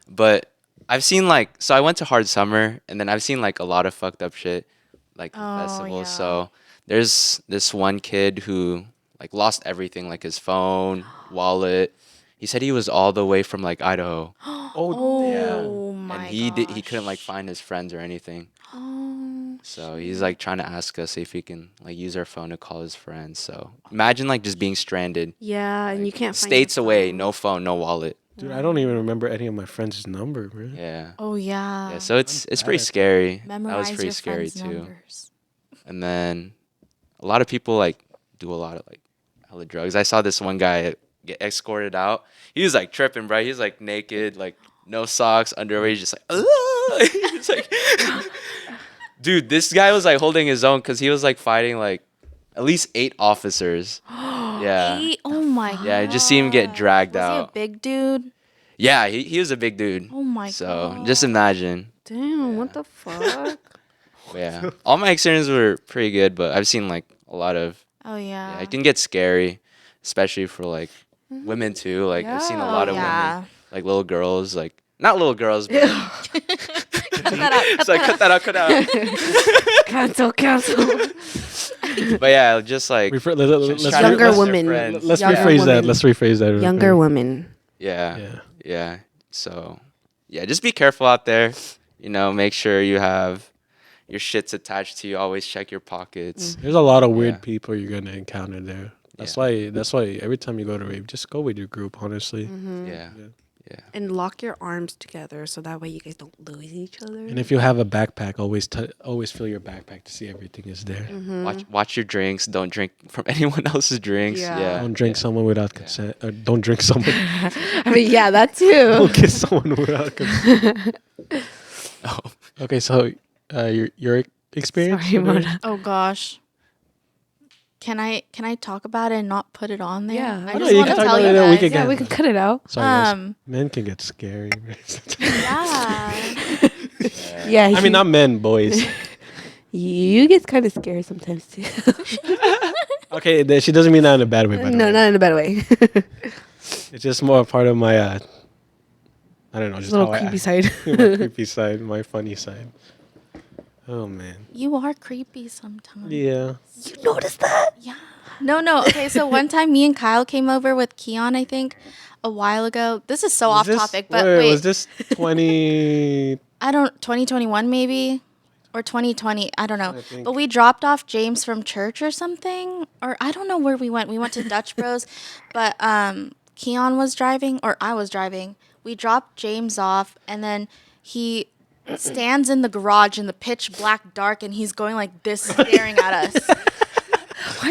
But I've seen like, so I went to Hard Summer, and then I've seen like a lot of fucked up shit, like the Oh, festival. yeah. So there's this one kid who like lost everything, like his phone, wallet. He said he was all the way from like Idaho, Oh my and he couldn't like gosh. find his friends or anything. Oh. So he's like trying to ask us if he can like use our phone to call his friends. So imagine like just being stranded, Yeah, and you can't find states your away, phone. no phone, no wallet. Dude, I don't even remember any of my friends' number, bro. Yeah. Oh yeah. Yeah, so it's pretty bad. scary. Memorize That was pretty your scary friends' too. numbers. And then a lot of people like do a lot of like hella drugs. I saw this one guy get escorted out. He was like tripping, bro. He's like naked, like no socks, underwear. He's just like, "Ugh." He's like, dude, this guy was like holding his own because he was like fighting like at least 8 officers. Yeah. Oh my god. Yeah, I just see him get dragged Was he out. a big dude? Yeah, he was a big dude. Oh my So god. just imagine. Damn, what the fuck? But yeah, all my experiences were pretty good, but I've seen like a lot of. Oh yeah. Yeah, it can get scary, especially for like women too. Like I've seen a Yeah. lot Oh of yeah. women, like little girls, like not little girls, but Cut that out. it's like cut that out, cut out. Cancel. But yeah, just like Let's trying to Younger impress their women. friends. let's Younger rephrase that. women. Let's rephrase that. real Younger quick. women. Yeah, Yeah. yeah. So yeah, just be careful out there. You know, make sure you have your shits attached to you. Always check your pockets. There's a lot of weird Yeah. people you're gonna encounter there. That's Yeah. why every time you go to rave, just go with your group. Honestly, Yeah, Yeah. yeah. And lock your arms together so that way you guys don't lose each other. and if you have a backpack, always fill your backpack to see everything is there. Watch your drinks. Don't drink from anyone else's drinks. Yeah. Yeah. Don't drink someone without consent. Or don't drink someone. I mean, yeah, that too. Don't kiss someone without consent. Oh. Okay, so your experience. Sorry, with it? Mona. Oh gosh. Can I talk about it and not put it on there? Yeah. I Oh, no, just you want can to talk tell about you it, guys. we can Yeah, get- we can cut it out. Sorry, guys. Um, Men can get scary. Yeah. Yeah, I mean, not men, boys. you get kind of scared sometimes too. Okay, she doesn't mean that in a bad way. By the No, way. not in a bad way. It's just more a part of my, I don't know, just Little how creepy I, side. my creepy side, my funny side. Oh man. You are creepy sometimes. Yeah. You noticed that? Yeah. No. Okay, so one time me and Kyle came over with Keon, I think, a while ago. This is so Was off this- topic, but wait. was this 20? 2021 maybe or 2020, I don't know. I think- But we dropped off James from church or something, or I don't know where we went. We went to Dutch Bros, but Keon was driving or I was driving. We dropped James off and then he stands in the garage in the pitch black dark and he's going like this staring at us.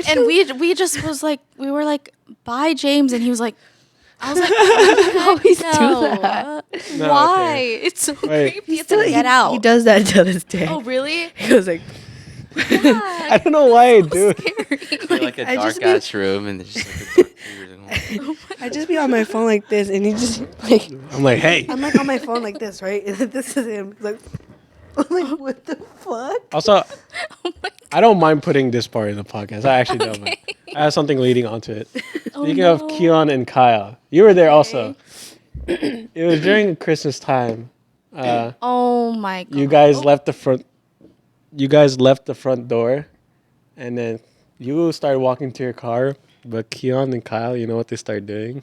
And we just was like, we were like, bye James, and he was like, I was like, always no. do that. No, Why? okay. It's so Wait. creepy. It's like, get out. He does that to this day. Oh really? He goes like, I don't know why I do it. You're like a I dark just ass room and there's just like a dark figure. I just be on my phone like this, and he just like, I'm like, hey. I'm like on my phone like this, right? And then this is him. He's like, I'm like, what the fuck? Also, Oh my I don't mind putting this part in the podcast. I actually don't mind. I have something leading onto it. Speaking of Keon and Kyle, you were there also. It was during Christmas time. Oh my god. You guys left the front. You guys left the front door, and then you started walking to your car. But Keon and Kyle, you know what they started doing?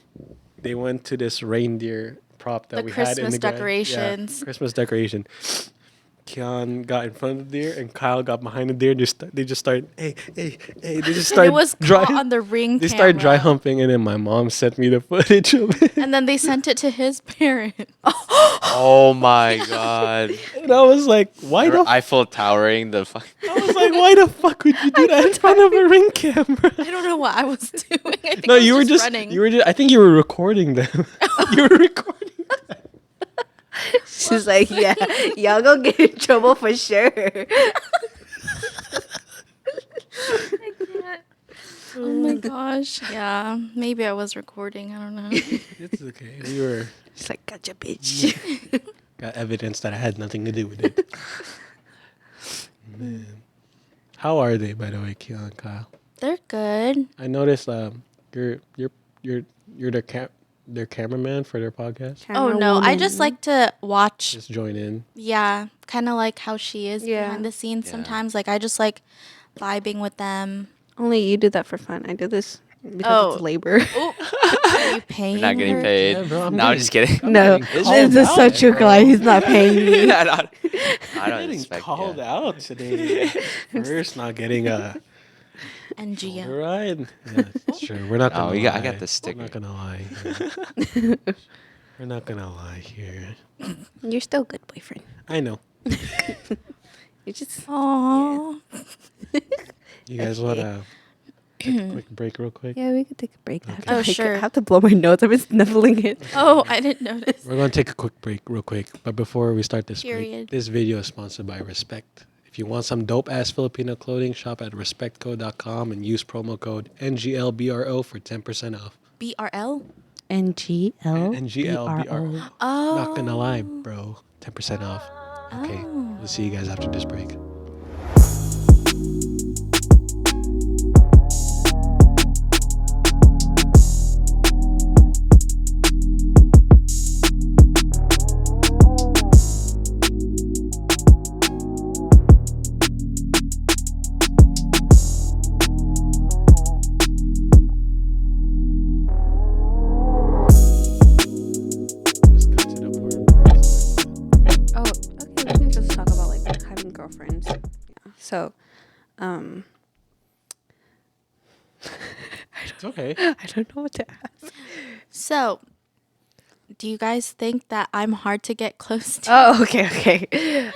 They went to this reindeer prop that The we had in Christmas the garage. decorations. Yeah, Christmas decoration. Keon got in front of the deer, and Kyle got behind the deer. And they just started, hey, hey, hey. They just And started it was dry. caught on the ring They camera. started dry humping, and then my mom sent me the footage of it. And then they sent it to his parents. Oh my god. And I was like, why the? Eiffel towering the fuck. I was like, why the fuck would you do that in front of a ring camera? I don't know what I was doing. I think No, I was you were just running. you were just. I think you were recording them. You were recording. She's like, yeah, y'all gonna get in trouble for sure. Oh my gosh. Yeah. Maybe I was recording. I don't know. It's okay. We were She's like, gotcha, bitch. got evidence that I had nothing to do with it. Man, how are they, by the way, Keon and Kyle? They're good. I noticed you're their cameraman for their podcast. Oh no. I just like to watch. Just join in. Yeah. Kind of like how she is Yeah. behind the scenes Yeah. sometimes. Like I just like vibing with them. Only you do that for fun. I do this because Oh. it's labor. Are you paying We're not getting her? paid. Yeah, bro, I'm no, I'm just kidding. No, getting this is called such out, a Clyde. He's not paying me. I don't Getting expect called yeah. out today. First, not getting a NGL. right. Yeah, it's true. We're not No, gonna. I got the We're sticker. not gonna lie. We're not gonna lie here. You're still a good boyfriend. I know. You just Aww. You guys want to take a quick break, real quick? yeah. We could take a break. Okay. Oh, I sure. have to blow my nose. I've been sniffling it. Oh, I didn't notice. We're gonna take a quick break, real quick. But before we start this break, Period. this video is sponsored by Respect. If you want some dope ass Filipino clothing, shop at respectco.com and use promo code NGL BRO for 10% off. BRL? NGL NGL BRO. Oh. Not gonna lie, bro. 10% off. Okay, Oh. we'll see you guys after this break. Just cut to the part. Oh, okay. We can just talk about like having girlfriends. Yeah. So, It's okay. I don't know what to ask. So, do you guys think that I'm hard to get close to? Oh, okay, okay.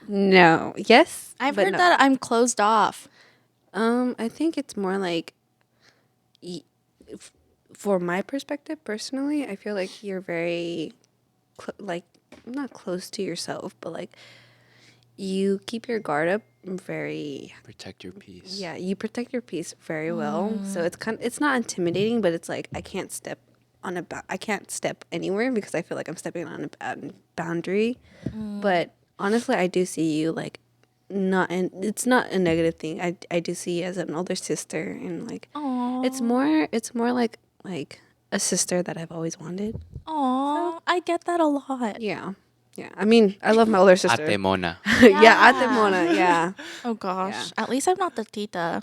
No, yes. I've but heard no. that I'm closed off. I think it's more like, for my perspective, personally, I feel like you're very, like, not close to yourself, but like, you keep your guard up very. Protect your peace. Yeah, you protect your peace very well. So it's not intimidating, but it's like I can't step anywhere because I feel like I'm stepping on a bad boundary. But honestly, I do see you like not, and it's not a negative thing. I do see you as an older sister, and like it's more like a sister that I've always wanted. Aw, I get that a lot. Yeah. Yeah. I mean, I love my older sister. Ate Mona. Yeah, Ate Mona. Yeah. Oh gosh. Yeah. At least I'm not the tita.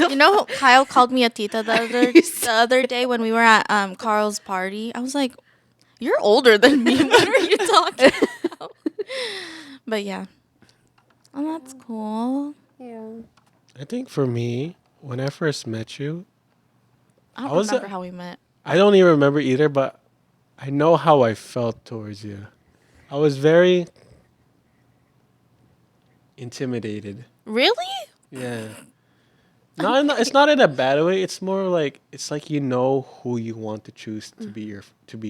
You know, Kyle called me a tita the other day when we were at Carl's party. I was like, "You're older than me. What are you talking about?" But yeah. Oh, that's cool. Yeah. I think for me, when I first met you, I don't I was remember how we met. I don't even remember either, but I know how I felt towards you. I was very intimidated. Really? Yeah. It's not in a bad way. It's more like it's like you know who you want to choose to be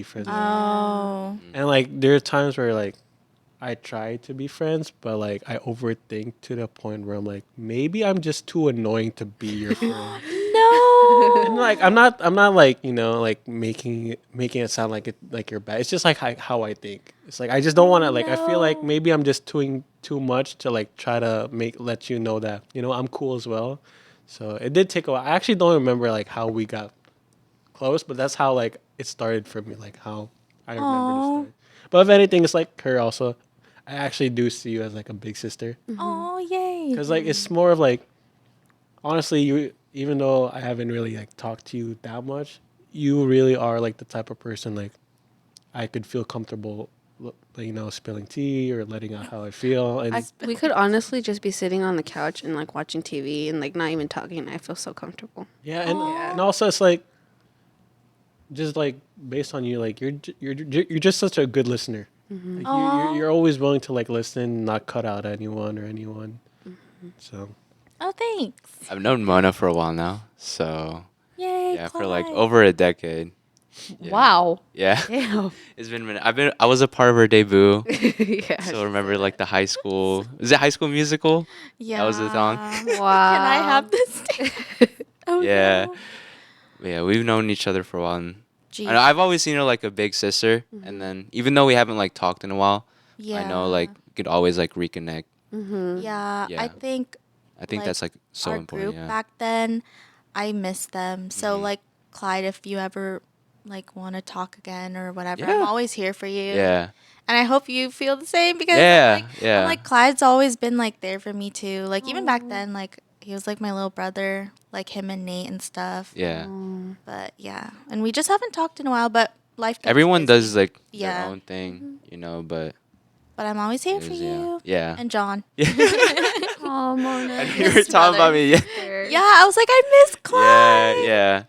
friends with. Oh. And like there are times where like I try to be friends, but like I overthink to the point where I'm like, maybe I'm just too annoying to be your friend. No. And like I'm not like, you know, like making it sound like you're bad. It's just like how I think. It's like I just don't want to like I feel like No. maybe I'm just doing too much to like try to let you know that, you know, I'm cool as well. So it did take a while. I actually don't remember like how we got close, but that's how like it started for me. Like how I remember the Aw. story. But if anything, it's like her also. I actually do see you as like a big sister Oh, yay. because like it's more of like honestly, you even though I haven't really like talked to you that much, you really are like the type of person like I could feel comfortable, spilling tea or letting out how I feel, and We could honestly just be sitting on the couch and like watching TV and like not even talking. I feel so comfortable. yeah, and Aw. and also it's like just like based on you, like you're just such a good listener. Like Aw. you're always willing to like listen, not cut out anyone or anyone. So Oh, thanks. I've known Mona for a while now, so Yay, yeah, for like Clyde. over a decade. Yeah. Wow. Yeah, Damn. it's been a minute. I was a part of her debut. Yeah. Still remember like the high school. Is it High School Musical? Yeah. That was the song. Wow. Can I have this? Oh, Yeah. no. But yeah, we've known each other for a while. And Jeez. I know I've always seen her like a big sister, and then even though we haven't like talked in a while, Yeah. I know like we could always like reconnect. Yeah, Yeah. I think I think Like, that's like so our important. group Yeah. back then, I miss them. So Mhm. like Clyde, if you ever like want to talk again or whatever, Yeah. I'm always here for you. Yeah. And I hope you feel the same because Yeah. Yeah. I'm like Clyde's always been like there for me too. Like even back then, like he was like my little brother, like him and Nate and stuff. Yeah. But yeah, and we just haven't talked in a while. But life gets Everyone busy. does like their Yeah. own thing, but But I'm always here it for is, you. yeah. And John. Yeah. Oh, Mona. And you were talking about me. Yeah. Yeah, I was like, I miss Yeah. Clyde. Yeah.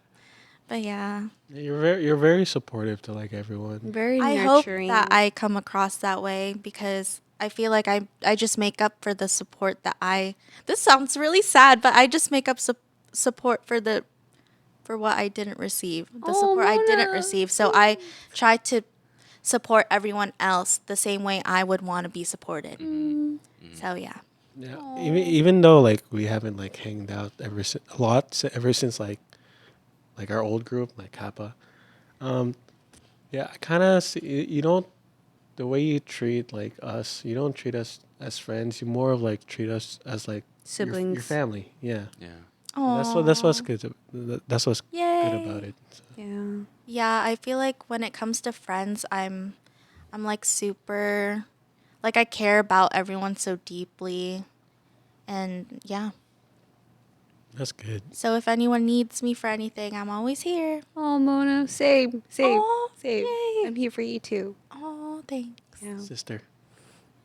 But yeah. you're very supportive to like everyone. Very I hope nurturing. that I come across that way because I feel like I just make up for the support that I. This sounds really sad, but I just make up support for what I didn't receive. The Oh, support I didn't Mona. receive. So I try to support everyone else the same way I would want to be supported. So yeah. Yeah, even though like we haven't like hanged out ever since like our old group like Kappa. Yeah, I kind of see you don't the way you treat like us. You don't treat us as friends. You more of like treat us as like your Siblings. family. Yeah, Yeah. and that's what's good. That's what's good Yay. about it. So. Yeah. Yeah, I feel like when it comes to friends, I'm like super like I care about everyone so deeply. And yeah. That's good. So if anyone needs me for anything, I'm always here. Oh, Mona. Same. Aw, Same. yay. I'm here for you too. Oh, thanks. Yeah. Sister.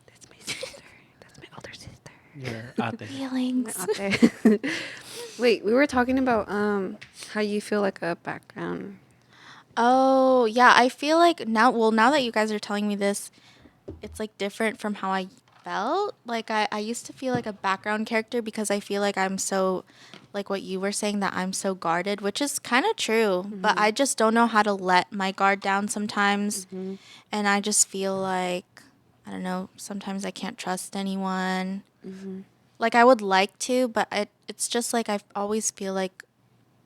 That's my sister. That's my older sister. You're out there. Feelings. Out there. Wait, we were talking about how you feel like a background. Oh, yeah, I feel like now that you guys are telling me this, it's like different from how I felt. Like I used to feel like a background character because I feel like I'm so like what you were saying that I'm so guarded, which is kind of true, but I just don't know how to let my guard down sometimes. And I just feel like I don't know, sometimes I can't trust anyone. Like I would like to, but it's just like I always feel like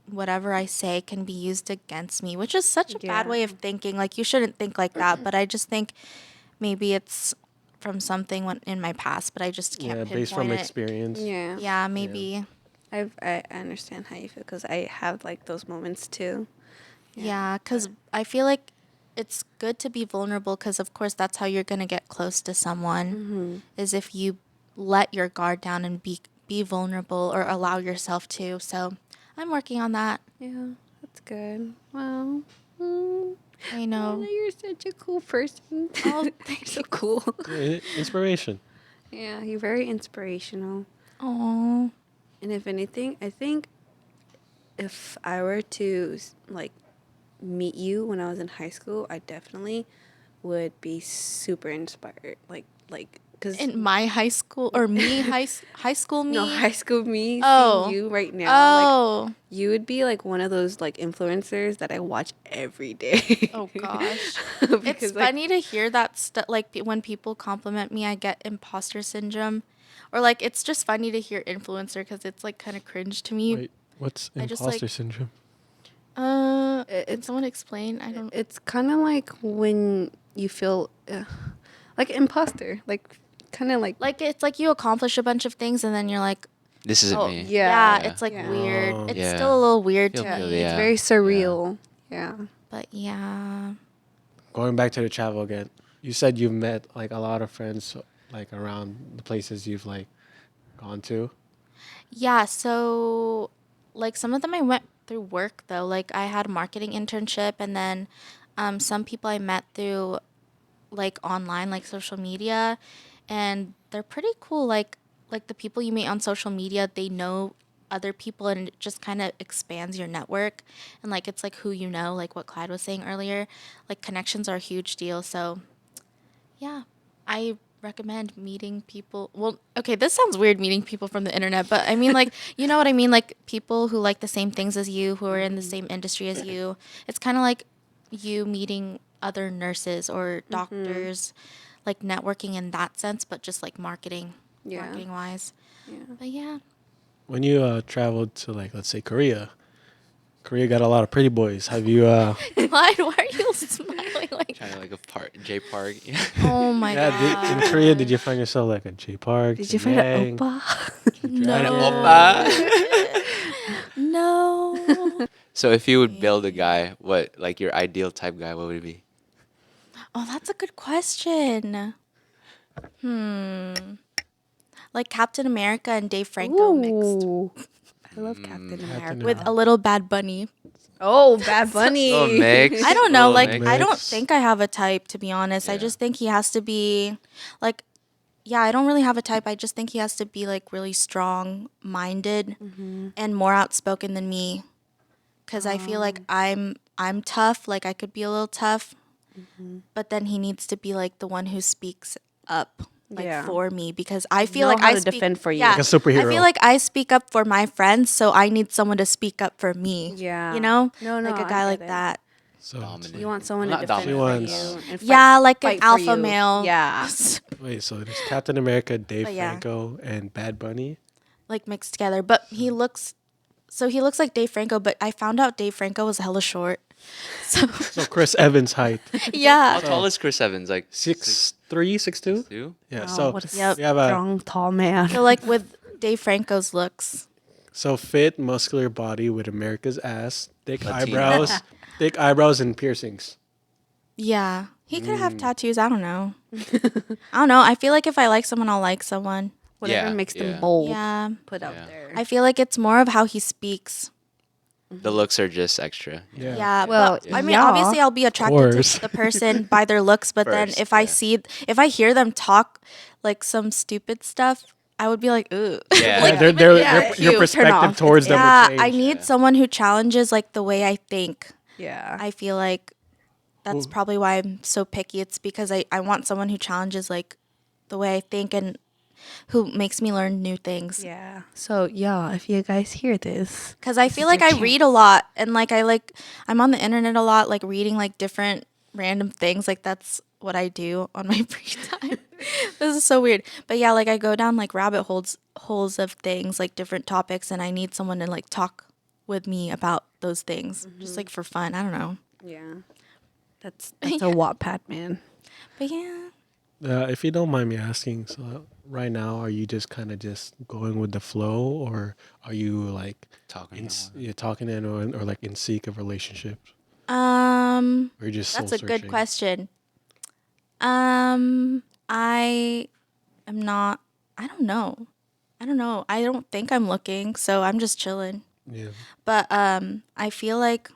whatever I say can be used against me, which is such a bad Yeah. way of thinking. Like you shouldn't think like that, but I just think maybe it's from something in my past, but I just can't Yeah, pinpoint based from it. experience. Yeah. Yeah, maybe. I understand how you feel because I have like those moments too. Yeah, because I feel like it's good to be vulnerable because, of course, that's how you're going to get close to someone is if you let your guard down and be vulnerable or allow yourself to. So I'm working on that. Yeah, that's good. Wow. I know. Mona, you're such a cool person. Oh, you're so cool. Inspiration. Yeah, you're very inspirational. Oh, And if anything, I think if I were to like meet you when I was in high school, I definitely would be super inspired. Like because in my high school or me high school me. no high school me Oh. seeing you right now, like Oh. you would be like one of those like influencers that I watch every day. Oh gosh. Because, It's like, funny to hear that stuff. Like when people compliment me, I get imposter syndrome, or like it's just funny to hear influencer because it's like kind of cringe to me. Wait, what's I just, imposter like- syndrome? Can someone explain? I don't. It's kind of like when you feel like imposter, like kind of like Like it's like you accomplish a bunch of things and then you're like, This isn't oh me. yeah, yeah, it's like Yeah. weird. Oh. It's Yeah. still a little weird Feel to good, me. it's yeah. very surreal. Yeah. But yeah. Going back to the travel again, you said you've met like a lot of friends like around the places you've like gone to. Yeah, so like some of them I went through work though. Like I had a marketing internship and then some people I met through like online, like social media, and they're pretty cool. Like the people you meet on social media, they know other people and it just kind of expands your network and like it's like who you know, like what Clyde was saying earlier. Like connections are a huge deal. So yeah, I recommend meeting people. Well, okay, this sounds weird meeting people from the internet, but I mean, like, you know what I mean? Like, people who like the same things as you, who are in the same industry as you. It's kind of like you meeting other nurses or doctors, like networking in that sense, but just like Yeah. marketing wise. Yeah. But yeah. When you traveled to like let's say Korea, Korea got a lot of pretty boys. Have you? Clyde, why are you smiling like Trying to like a J Park. Oh my Yeah, in god. Korea, did you find yourself like a J Park, Did J you find an Yang, oppa? J No. Dragon? No. So if you would build a guy, what like your ideal type guy, what would it be? Oh, that's a good question. Like Captain America and Dave Franco mixed Ooh. I love Captain America. with a little Bad Bunny. Oh, Bad Bunny. Little mix. I don't know, Little like mix. I don't Mix. think I have a type to be honest. I Yeah. just think he has to be like yeah, I don't really have a type. I just think he has to be like really strong-minded and more outspoken than me cuz I feel like I'm tough, like I could be a little tough. But then he needs to be like the one who speaks up like Yeah. for me because I feel Know like how I to speak defend for you. Yeah, Like a superhero. I feel like I speak up for my friends, so I need someone to speak up for me. Yeah. You know? No, like a I guy get like it. that. So Dominant. You want someone Well, to not defend dominant. for She you. wants- And Yeah, like an fight for alpha you. male. Yeah. wait, so there's Captain America, Dave But yeah. Franco, and Bad Bunny. Like mixed together. But he looks like Dave Franco, but I found out Dave Franco was hella short. So So Chris Evans height, How yeah. tall is Chris Evans? Like 6'3", 6'2". 6'2"? Yeah. Wow, So what a Yep. we have a strong, tall man. So like with Dave Franco's looks. fit, muscular body with America's ass, thick Latino. eyebrows and piercings. Yeah. He could have tattoos, I don't know. I don't know. I feel like if I like someone, I'll like someone. Whatever Yeah, makes yeah. them bold. Yeah. Put out Yeah. there. I feel like it's more of how he speaks. The looks are just extra. Yeah. Yeah. Well, but, I mean, yeah. obviously, I'll be attracted course. to the person by their looks, but then First, if I hear them talk like some stupid stuff, I would be like, ooh. Yeah. Like, Their, even their, if yeah, your, cute, your turn perspective off. towards them yeah, will change. I need Yeah. someone who challenges like the way I think. Yeah. I feel like that's Ooh. probably why I'm so picky. It's because I want someone who challenges like the way I think and who makes me learn new things. Yeah. So, yeah, if you guys hear this, Because I this feel is like your I read a chance. lot and I'm on the internet a lot, like reading like different random things. Like that's what I do on my free time. This is so weird. But yeah, like I go down like rabbit holes of things, like different topics, and I need someone to like talk with me about those things. Just like for fun. I don't know. Yeah. That's a Wattpad man. But yeah. If you don't mind me asking, so right now, are you just kind of just going with the flow, or are you like Talking. you're talking in or like in seek of relationships, Um or you're just that's soul a good searching? question. I am not I don't know. I don't know. I don't think I'm looking, so I'm just chilling. Yeah. But I feel like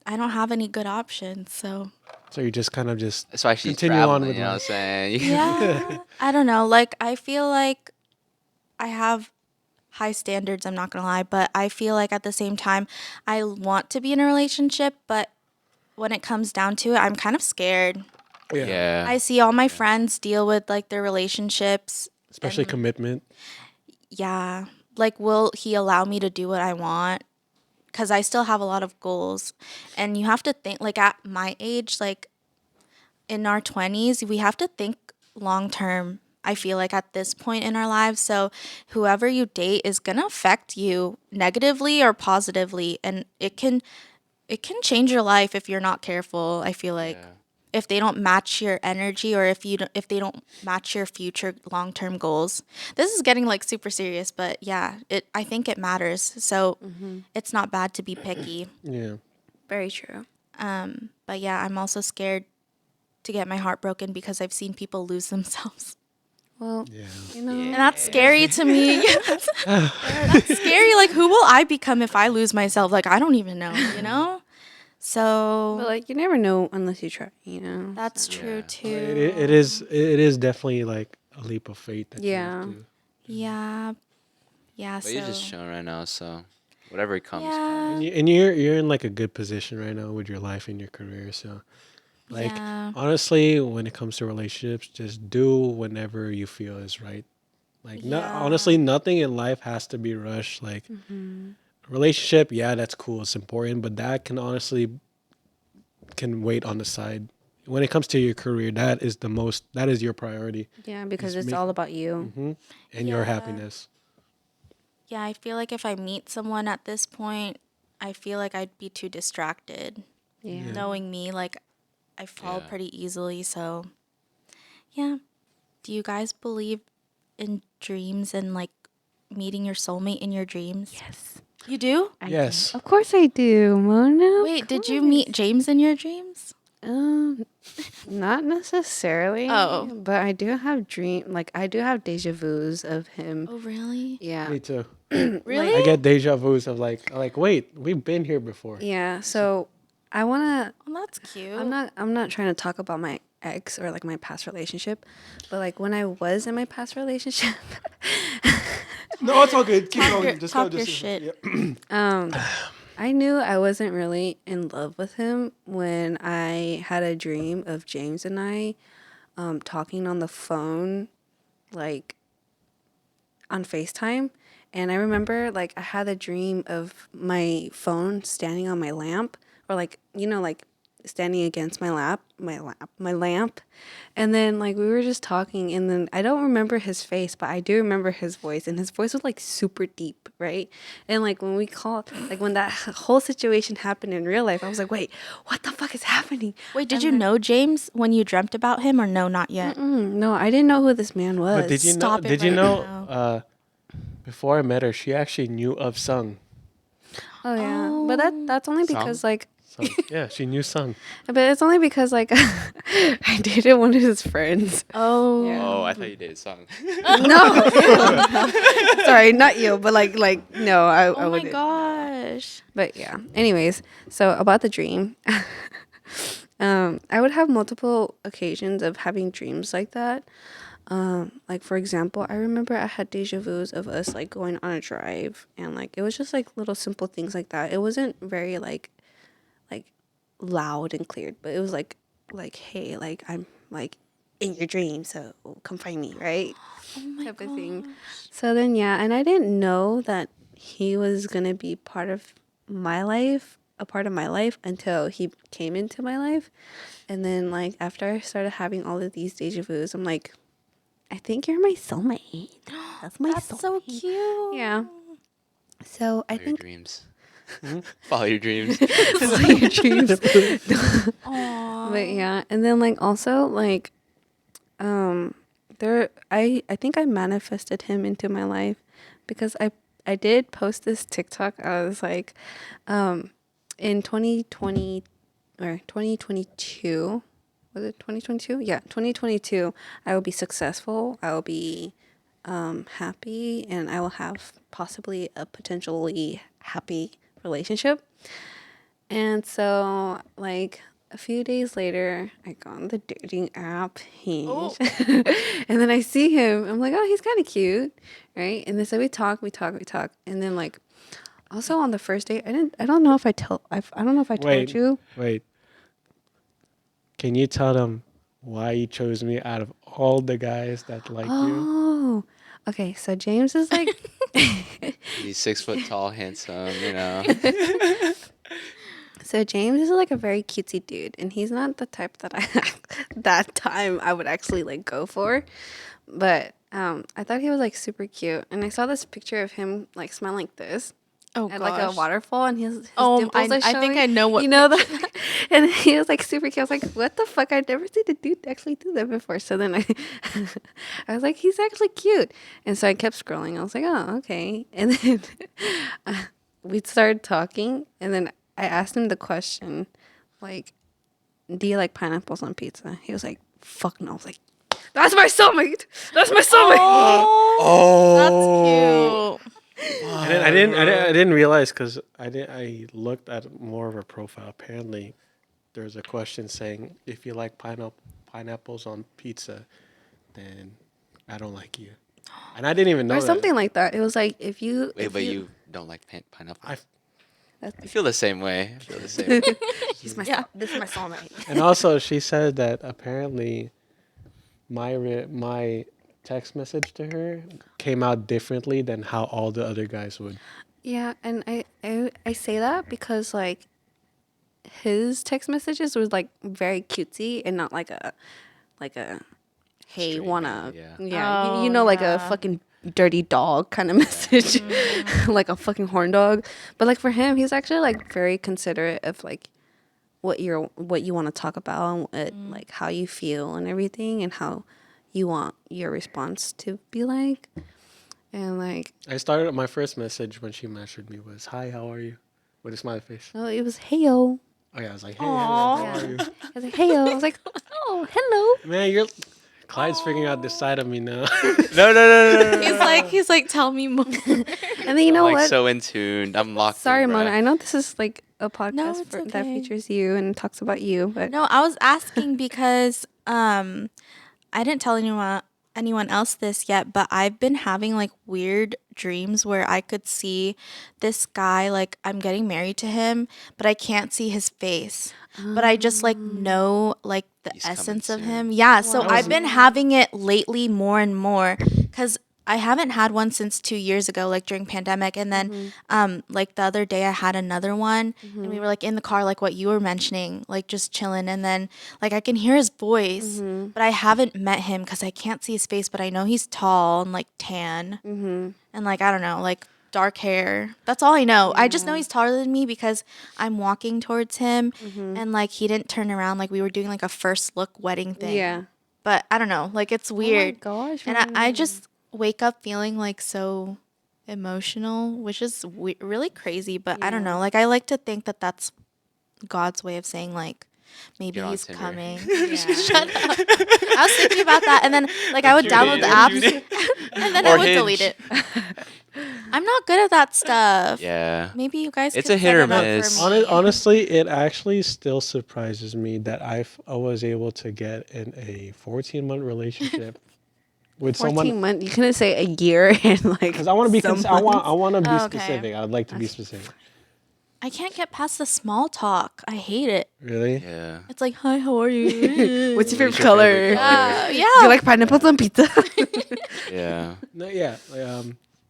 I don't have any good options, so So you just kind of just That's why she's continue on traveling, with you know what I'm life. saying? yeah. I don't know. Like I feel like I have high standards, I'm not going to lie, but I feel like at the same time I want to be in a relationship, but when it comes down to it, I'm kind of scared. Yeah. I see all my friends deal with like their relationships. Especially commitment. Yeah. Like will he allow me to do what I want? Cuz I still have a lot of goals. And you have to think like at my age, like in our 20s, we have to think long term. I feel like at this point in our lives. So whoever you date is going to affect you negatively or positively and it can change your life if you're not careful. I feel like Yeah. if they don't match your energy or if they don't match your future long-term goals. This is getting like super serious, but yeah, I think it matters. So it's not bad to be picky. Yeah. Very true. But yeah, I'm also scared to get my heart broken because I've seen people lose themselves. Well, Yeah. you know. And that's scary to me. That's scary. Like, who will I become if I lose myself? Like, I don't even know, you know? So But like you never know unless you try, you know. that's so. true Yeah. too. It is definitely like a leap of faith that you Yeah. have to. Yeah. Yeah. But you're So just chilling right now, so whatever comes, yeah. comes. And you're in like a good position right now with your life and your career. So like Yeah. honestly, when it comes to relationships, just do whenever you feel is right. Like not Yeah. honestly, nothing in life has to be rushed. Like relationship, yeah, that's cool, it's important, but that can honestly can wait on the side. When it comes to your career, that is your priority. Yeah, because Just it's make- all about you. And your Yeah. happiness. Yeah. I feel like if I meet someone at this point, I feel like I'd be too distracted. Yeah. Knowing me, like, I fall Yeah. pretty easily. So yeah. Do you guys believe in dreams and like meeting your soulmate in your dreams? Yes. You do? I Yes. do. Of course I do, Mona. Wait, did you meet James in your dreams? Um, not necessarily. Oh. But I do have I do have deja vu's of him. Oh, really? Yeah. Me too. Really? I get deja vu's of like, wait, we've been here before. Yeah. So I wanna Oh, that's cute. I'm not trying to talk about my ex or like my past relationship, but like when I was in my past relationship, No, it's all good. Keep Talk going. your- Just talk go. your Just shit. I knew I wasn't really in love with him when I had a dream of James and I talking on the phone, like on FaceTime. And I remember like I had a dream of my phone standing on my lamp or like, you know, like standing against my lamp. And then like we were just talking and then I don't remember his face, but I do remember his voice and his voice was like super deep, right? And like when we called, like when that whole situation happened in real life, I was like, wait, what the fuck is happening? Wait, did you know James when you dreamt about him or no, not yet? No, I didn't know who this man was. But did you know? Stop it Did you right know? now. Before I met her, she actually knew of Sung. Oh yeah, but that's only because like, Sung. Yeah, she knew Sung. but it's only because like I dated one of his friends. Oh. Yeah. Oh, I thought you did a song. No, sorry, not you, but like no, I Oh my wouldn't. gosh. But yeah. Anyways, so about the dream, I would have multiple occasions of having dreams like that. Like for example, I remember I had deja vu's of us like going on a drive and like it was just like little simple things like that. It wasn't very like loud and clear, but it was like hey, like I'm like in your dream, so come find me, right? Oh my Type gosh. of thing. So then yeah, and I didn't know that he was gonna be part of my life, a part of my life until he came into my life. And then like after I started having all of these deja vu's, I'm like, I think you're my soulmate. That's my That's soulmate. so cute. Yeah. So I Follow your think dreams. Follow your dreams. follow your dreams. Aw. But yeah, and then like also like I think I manifested him into my life because I did post this TikTok. I was like in 2020 or 2022, was it 2022? Yeah, 2022, I will be successful. I will be happy and I will have possibly a potentially happy relationship. And so, like, a few days later, I go on the dating app Hinge, and then I see him. I'm like, oh, he's kind of cute, right? And then so we talk, and then like, also on the first date, I don't know if I don't know if I Wait. told you. Wait. Can you tell them why you chose me out of all the guys that like you? Oh, okay. So James is like, He's 6 foot tall, handsome, you know. so James is like a very cutesy dude, and he's not the type that I that time I would actually like go for. But I thought he was like super cute, and I saw this picture of him like smelling like this Oh at gosh. like a waterfall, and his Oh, dimples are I think showing. I know what you know that. And he was like super cute. I was like, what the fuck? I'd never seen a dude actually do that before. So then I was like, he's actually cute, and so I kept scrolling. I was like, oh okay, and then we started talking, and then I asked him the question, like, do you like pineapples on pizza? He was like, fuck no. I was like, that's my soulmate. That's my soulmate. Oh, That's cute. and then I didn't realize because I looked at more of her profile. Apparently, there's a question saying if you like pineapples on pizza, then I don't like you. And I didn't even know Or that. something like that. It was like, if you. Wait, if but you don't like pineapple? I I feel the same way. I feel the same way. He's my Yeah. this is my soulmate. And also, she said that apparently my text message to her came out differently than how all the other guys would. Yeah, and I say that because like his text messages was like very cutesy and not like a hey Straight wanna man, yeah. yeah, Oh, you know, like a yeah. fucking dirty dog kind of message, like a fucking horn dog. But like for him, he's actually like very considerate of like what you want to talk about and what, like how you feel and everything and how you want your response to be like. And like, I started my first message when she messaged me was "Hi, how are you?" with a smiley face. oh, it was heyo. Oh yeah, I was like, "Hey, Aw. how are you?" I was like heyo. I was like, oh hello. Man, you're Clyde's figuring out this side of me now. No. He's like, tell me more. And then you know I'm like what? so in tune. I'm locked Sorry, in, bruh. Mona. I know this is like a podcast it's that okay. features you and talks about you, but No, I was asking because I didn't tell anyone else this yet, but I've been having like weird dreams where I could see this guy, like I'm getting married to him, but I can't see his face. But I just like know like the He's coming essence of soon. him. Yeah, so Wow. I've been having it lately more and more cuz I haven't had one since 2 years ago, like during pandemic, and then like the other day I had another one, and we were like in the car, like what you were mentioning, like just chilling, and then like I can hear his voice, but I haven't met him because I can't see his face, but I know he's tall and like tan, and like I don't know, like dark hair. That's all I know. I just know he's taller than me because I'm walking towards him, and like he didn't turn around, like we were doing like a first look wedding thing. yeah. But I don't know, like it's weird. Gosh. And I just wake up feeling like so emotional, which is really crazy. But I don't know. Like I like to think that that's God's way of saying like maybe Get on he's Tinder. coming. Shut up. I was thinking about that, and then like I would download the apps, and then I Or would Hinge. delete it. I'm not good at that stuff. Yeah. Maybe you guys. It's could a hit set or it up miss. for me. Honestly, it actually still surprises me that I was able to get in a 14-month relationship with 14 someone. months. You couldn't say a year and like. Because I want to be, some I months. want to be Oh, okay. specific. I'd like to be specific. I can't get past the small talk. I hate it. Really? Yeah. It's like, hi, how are you? What's your What's favorite your color? favorite color? Do Yeah. you like pineapples on pizza? Yeah. No, yeah.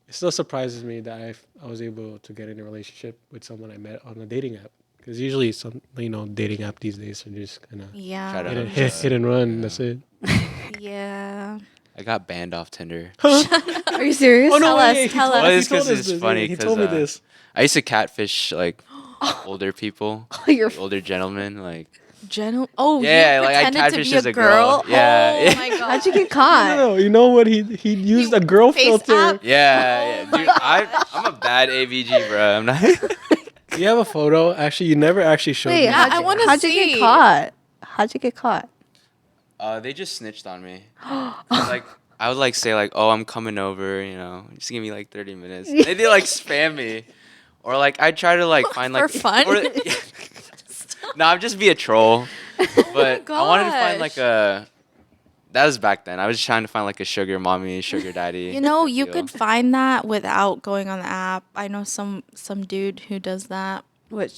It still surprises me that I was able to get in a relationship with someone I met on a dating app. Because usually some dating app these days are just kind of Try to Yeah. hook hit up. and run. Yeah. That's it. Yeah. I got banned off Tinder. Are you serious? Oh no! Tell wait, us, yeah, he tell told- us. Well, he it's told 'cause us it's this, funny yeah, he 'cause, told me this. I used to catfish like older people, You're like, older gentlemen. Like Oh, Yeah, you like, I pretended to catfished be as a a girl. girl. Yeah, Oh yeah. my god. how'd you get No, caught? no, you know what? He used a girl face filter. app. yeah, my dude. I'm a bad AVG, bro. I'm not. Do you have a photo? Actually, you never actually showed Wait, me. Yeah, I wanna how'd you see. get caught? How'd you get caught? They just snitched on me. Like I would like say like, oh, I'm coming over. Just give me like 30 minutes. They did like spam me, or like I try to like find like For fun? No, I'm just be a troll. But I wanted to find like gosh. that was back then. I was trying to find like a sugar mommy, sugar daddy. You know, you deal. could find that without going on the app. I know some dude who does that. What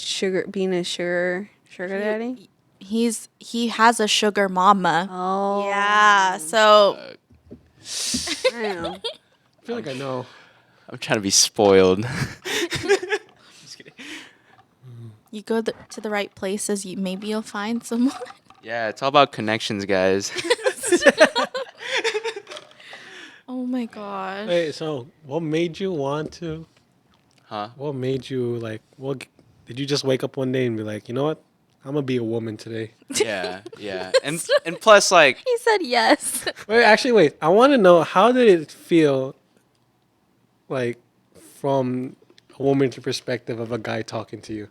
being a sugar daddy? He has a sugar mama. Oh, Yeah. So I know. I feel like I know. I'm trying to be spoiled. Just kidding. you go to the right places, maybe you'll find someone. Yeah, it's all about connections, guys. Oh my gosh. Wait, so what made you want to? Huh? What made you like? What did you just wake up one day and be like, you know what? I'm gonna be a woman today. Yeah, yeah. And plus like He said yes. Wait. I want to know how did it feel, like, from a woman's perspective of a guy talking to you?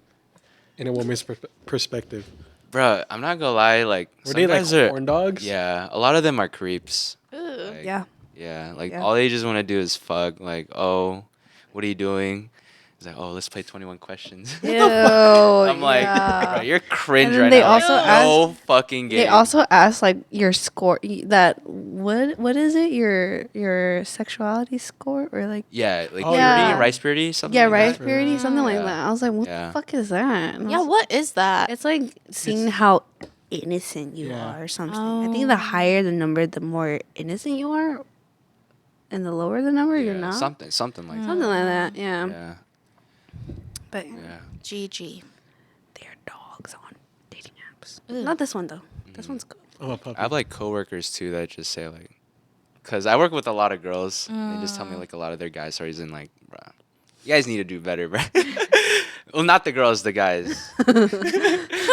in a woman's perspective? Bro, I'm not gonna lie. Like Were some they like guys are. horn dogs? Yeah, a lot of them are creeps. Ooh. Like, Yeah. yeah, like Yeah. all they just want to do is fuck. Like, oh, what are you doing? It's like, oh, let's play 21 questions. Ew. I'm like, bro, Yeah. you're cringe And then right they now. Like, also no fucking game. They also ask like your score, that what is it, your sexuality score, or like yeah, like Oh, purity, yeah. rice purity, something yeah, like rice that. purity, something like Yeah. that. I was like, what Yeah. the fuck is that? And I Yeah, was- what is that? It's like seeing how innocent you Yeah. are or something. I think the higher the number, the more innocent you are, and the lower the number, you're Yeah, not. something like Something like that. Yeah. that. But Yeah. GG. they're dogs on dating apps. Ugh. Not this one though. This one's good. I'm a puppy. I have like coworkers too that just say like, cause I work with a lot of girls. They just tell me like a lot of their guy stories and like, bruh, you guys need to do better, bruh. Well, not the girls, the guys.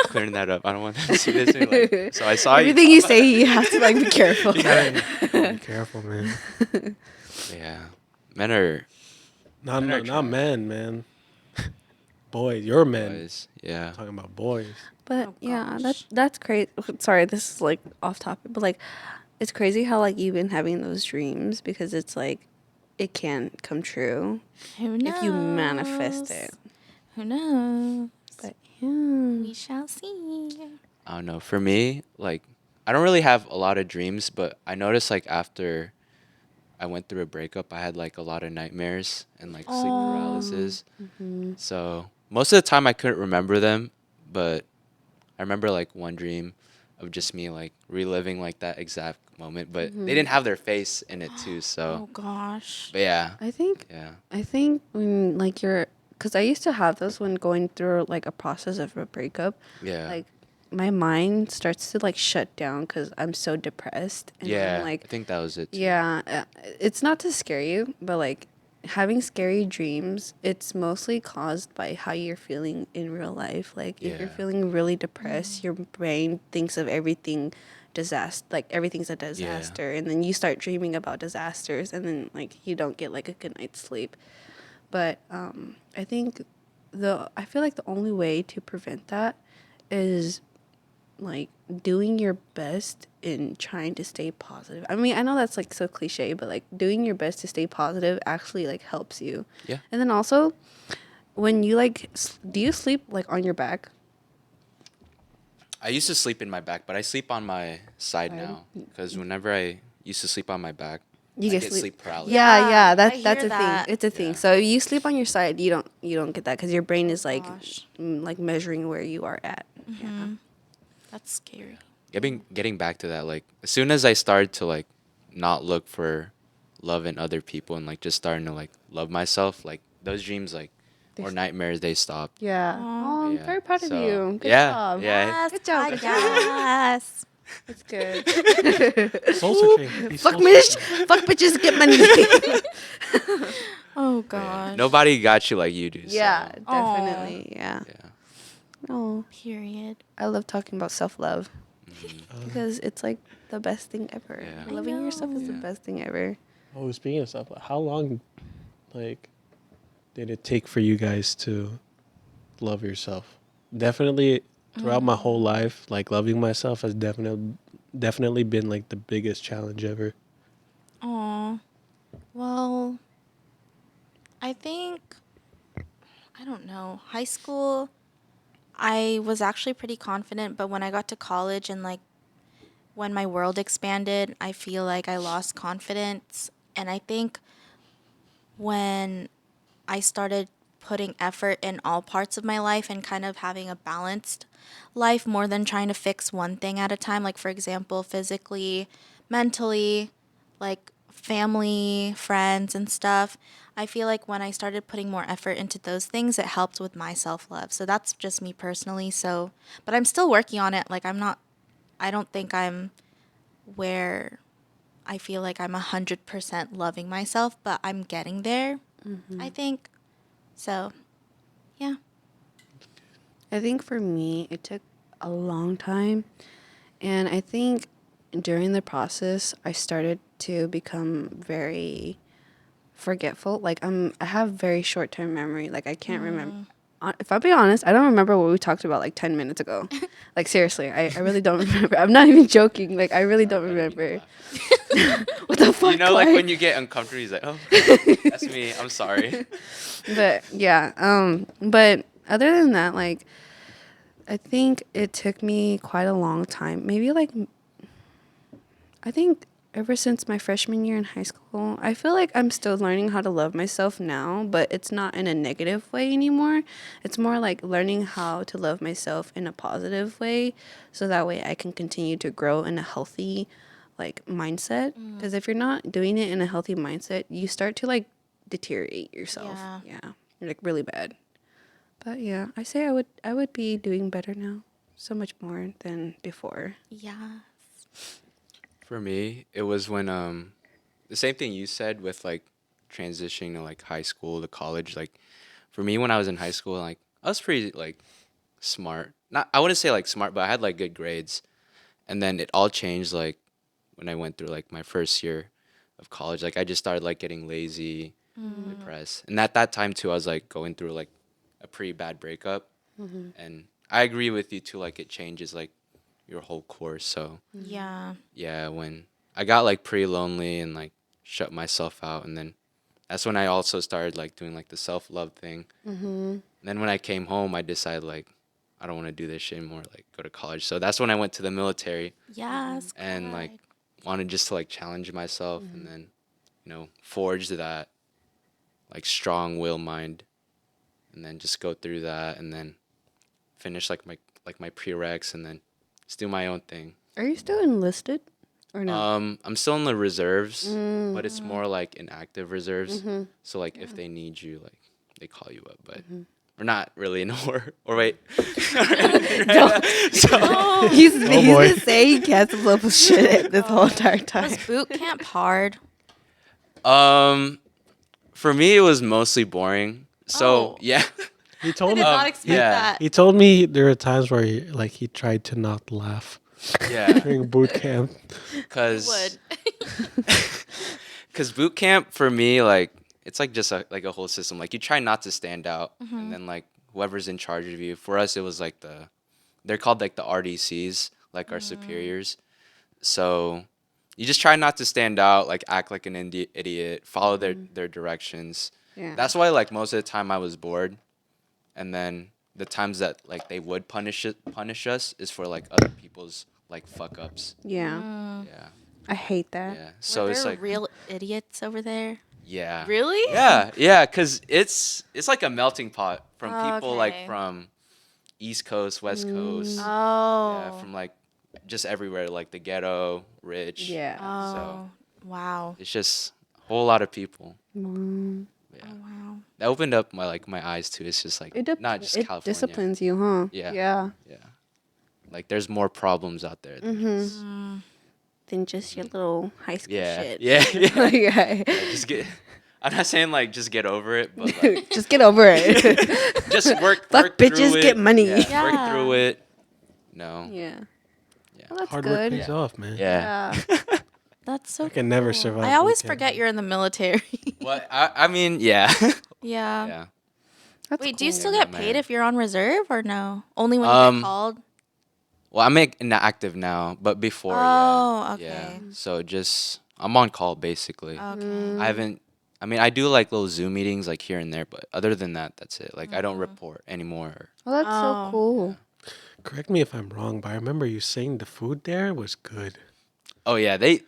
Clearing that up. I don't want them to see this. Like, so I saw Everything you say, you have to like be careful. You gotta be careful, man. Yeah, men are Not Men are not trash. men, man. Boys, you're men. boys. Yeah. I'm talking about boys. But Oh, yeah, gosh. that's crazy. Sorry, this is like off topic, but like, it's crazy how like you've been having those dreams, because it's like it can come true Who knows? if you manifest it. Who knows? But yeah, We shall see. I don't know. For me, like, I don't really have a lot of dreams, but I noticed like after I went through a breakup, I had like a lot of nightmares and like sleep paralysis. So most of the time I couldn't remember them, but I remember like one dream of just me like reliving like that exact moment, but they didn't have their face in it too. Oh So, gosh. but yeah, I think yeah, when like you're, because I used to have those when going through like a process of a breakup. yeah, Like my mind starts to like shut down because I'm so depressed. And yeah. I'm like, I think that was it. Too. yeah, it's not to scare you, but like having scary dreams, it's mostly caused by how you're feeling in real life. Like if you're Yeah. feeling really depressed, your brain thinks of everything disaster, like everything's a disaster, and then you start dreaming about disasters, and then like you don't get like a good night's sleep. But I think I feel like the only way to prevent that is like doing your best in trying to stay positive. I mean, I know that's like so cliche, but like doing your best to stay positive actually like helps you. Yeah. And then also when you like do you sleep like on your back? I used to sleep in my back, but I sleep on my side Side? now because whenever I used to sleep on my back, You I get get sleep. sleep paralysis. Yeah, yeah, I that's hear a that. thing. It's a thing. Yeah. So if you sleep on your side, you don't get that because your brain is like Gosh. like measuring where you are at. Mm-hmm. Yeah. That's scary. Getting back to that, like as soon as I started to like not look for love in other people and like just starting to like love myself, like those dreams like They or s- nightmares they stopped. Yeah. Aw. Oh, I'm Yeah, very proud of so, you. Good yeah, job. yeah. Yes. Good job. Yes. That's good. Soul searching. He's Fuck soul bitch. searching. Fuck bitches, get money. Oh Yeah. gosh. Nobody got you like you do. Yeah, So, definitely. Yeah. yeah. Oh, Period. I love talking about self love Mhm. because it's like the best thing ever. Yeah. I Loving yourself is the Yeah. best thing ever. Oh, speaking of stuff, how long, like, did it take for you guys to love yourself? Definitely throughout my whole life, like loving myself has definitely been like the biggest challenge ever. Aw. Well, I think, I don't know. High school, I was actually pretty confident, but when I got to college and like when my world expanded, I feel like I lost confidence. And I think when I started putting effort in all parts of my life and kind of having a balanced life more than trying to fix one thing at a time, like, for example, physically, mentally, like family, friends, and stuff. I feel like when I started putting more effort into those things, it helped with my self love. So that's just me personally. So, but I'm still working on it. Like, I don't think I'm where I feel like I'm 100% loving myself, but I'm getting there, I think. So, yeah. I think for me, it took a long time. And I think during the process, I started to become very forgetful. Like I have very short term memory. Like I can't remember. if I'm being honest, I don't remember what we talked about like 10 minutes ago. Like seriously, I really don't remember. I'm not even joking. Like I really don't remember. What the fuck? You know, like Clyde? when you get uncomfortable, he's like, "Oh, that's me. I'm sorry." But yeah, but other than that, like I think it took me quite a long time. Maybe like I think ever since my freshman year in high school, I feel like I'm still learning how to love myself now, but it's not in a negative way anymore. It's more like learning how to love myself in a positive way so that way I can continue to grow in a healthy like mindset. Because if you're not doing it in a healthy mindset, you start to like deteriorate yourself. Yeah. Yeah. Like really bad. But yeah, I say I would be doing better now. So much more than before. Yeah. For me, it was when the same thing you said with like transitioning to like high school to college. Like for me, when I was in high school, like I was pretty like smart. Not I wouldn't say like smart, but I had like good grades. And then it all changed like when I went through like my first year of college. Like I just started like getting lazy, depressed, and at that time too, I was like going through like a pretty bad breakup. And I agree with you too. Like it changes like your whole course. So Yeah. yeah, when I got like pretty lonely and like shut myself out, and then that's when I also started like doing like the self love thing. And then when I came home, I decided like I don't want to do this shit anymore. Like go to college. So that's when I went to the military Yes. and like Clyde. wanted just to like challenge myself and then forge that like strong will mind and then just go through that and then finish like my prereqs and then just do my own thing. Are you still enlisted or no? I'm still in the reserves, but it's more like inactive reserves. So like if they need you, like they call you up, but we're not really in a war. Or wait, so He's boy. been saying cancel up with shit this whole entire time. Was boot camp hard? for me it was mostly boring. So Oh. yeah, He told me. Did not expect yeah. that. He told me there were times where he tried to not laugh yeah, during boot camp. because Would. because boot camp for me like it's like just like a whole system. Like you try not to stand out, and then like whoever's in charge of you. For us, it was like they're called like the RDCs, like our superiors. So you just try not to stand out, like act like an idiot, follow their directions. Yeah. That's why like most of the time I was bored, and then the times that like they would punish us is for like other people's like fuck ups. Yeah. Yeah, I hate that. yeah. So So it's there like real idiots over there? yeah, Really? yeah, cause it's like a melting pot from people like Okay. from East Coast, West Coast, Oh. yeah, from like just everywhere, like the ghetto, rich. Yeah. Oh. Wow. It's just a whole lot of people. Mm. Yeah, Oh, wow. that opened up my eyes too. It's just like not just It California. disciplines you, huh? Yeah. Yeah. Yeah, like there's more problems out there. Than just, Than just your little high school yeah, shit. yeah, yeah. Yeah. Like, just get. I'm not saying like just get over it, but like Just get over it. just work. Fuck work through bitches, it. get money. Yeah, work Yeah. through it. No. Yeah. Yeah. Well, that's Hard good. work pays off, man. Yeah. Yeah. That's so I can never cool. survive I always boot camp. forget you're in the military. Well, I mean, yeah. Yeah. Yeah. That's Wait, do you cool. still Yeah, get no, paid man. if you're on reserve or no? Only when you Um, get called? Well, I'm inactive now, but before, Oh, yeah. okay. Yeah. So just I'm on call basically. Okay. I haven't. I mean, I do like little Zoom meetings like here and there, but other than that, that's it. Like I don't report anymore. Well, that's so Oh. cool. Correct me if I'm wrong, but I remember you saying the food there was good. Oh yeah, they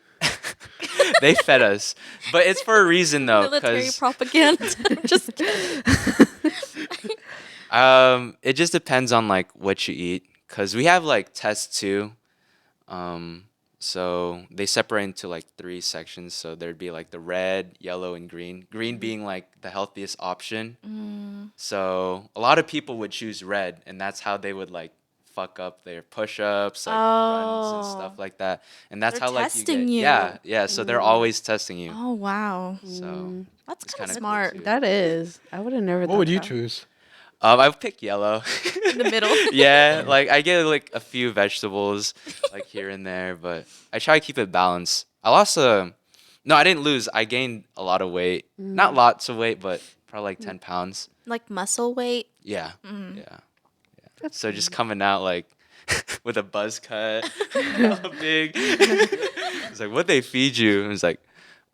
they fed us, but it's for a reason though, Military because propaganda. I'm just kidding. it just depends on like what you eat. Cause we have like tests too. So they separate into like 3 sections. So there'd be like the red, yellow, and green. Green being like the healthiest option. So a lot of people would choose red, and that's how they would like fuck up their push-ups, like runs and stuff Oh. like that. And that's They're how like you testing get you. yeah. So they're always testing you. Oh, wow. So That's it's kind kinda of cool, smart. too. That is. I would have never What would thought you that. choose? I would pick yellow. In the middle. Yeah, like I get like a few vegetables like here and there, but I try to keep it balanced. I lost no, I didn't lose. I gained a lot of weight. Not lots of weight, but probably like 10 pounds. Like muscle weight. Yeah, Mm. yeah. That's So just coming out like with a buzz cut, hella big. It's like, what they feed you? And it's like,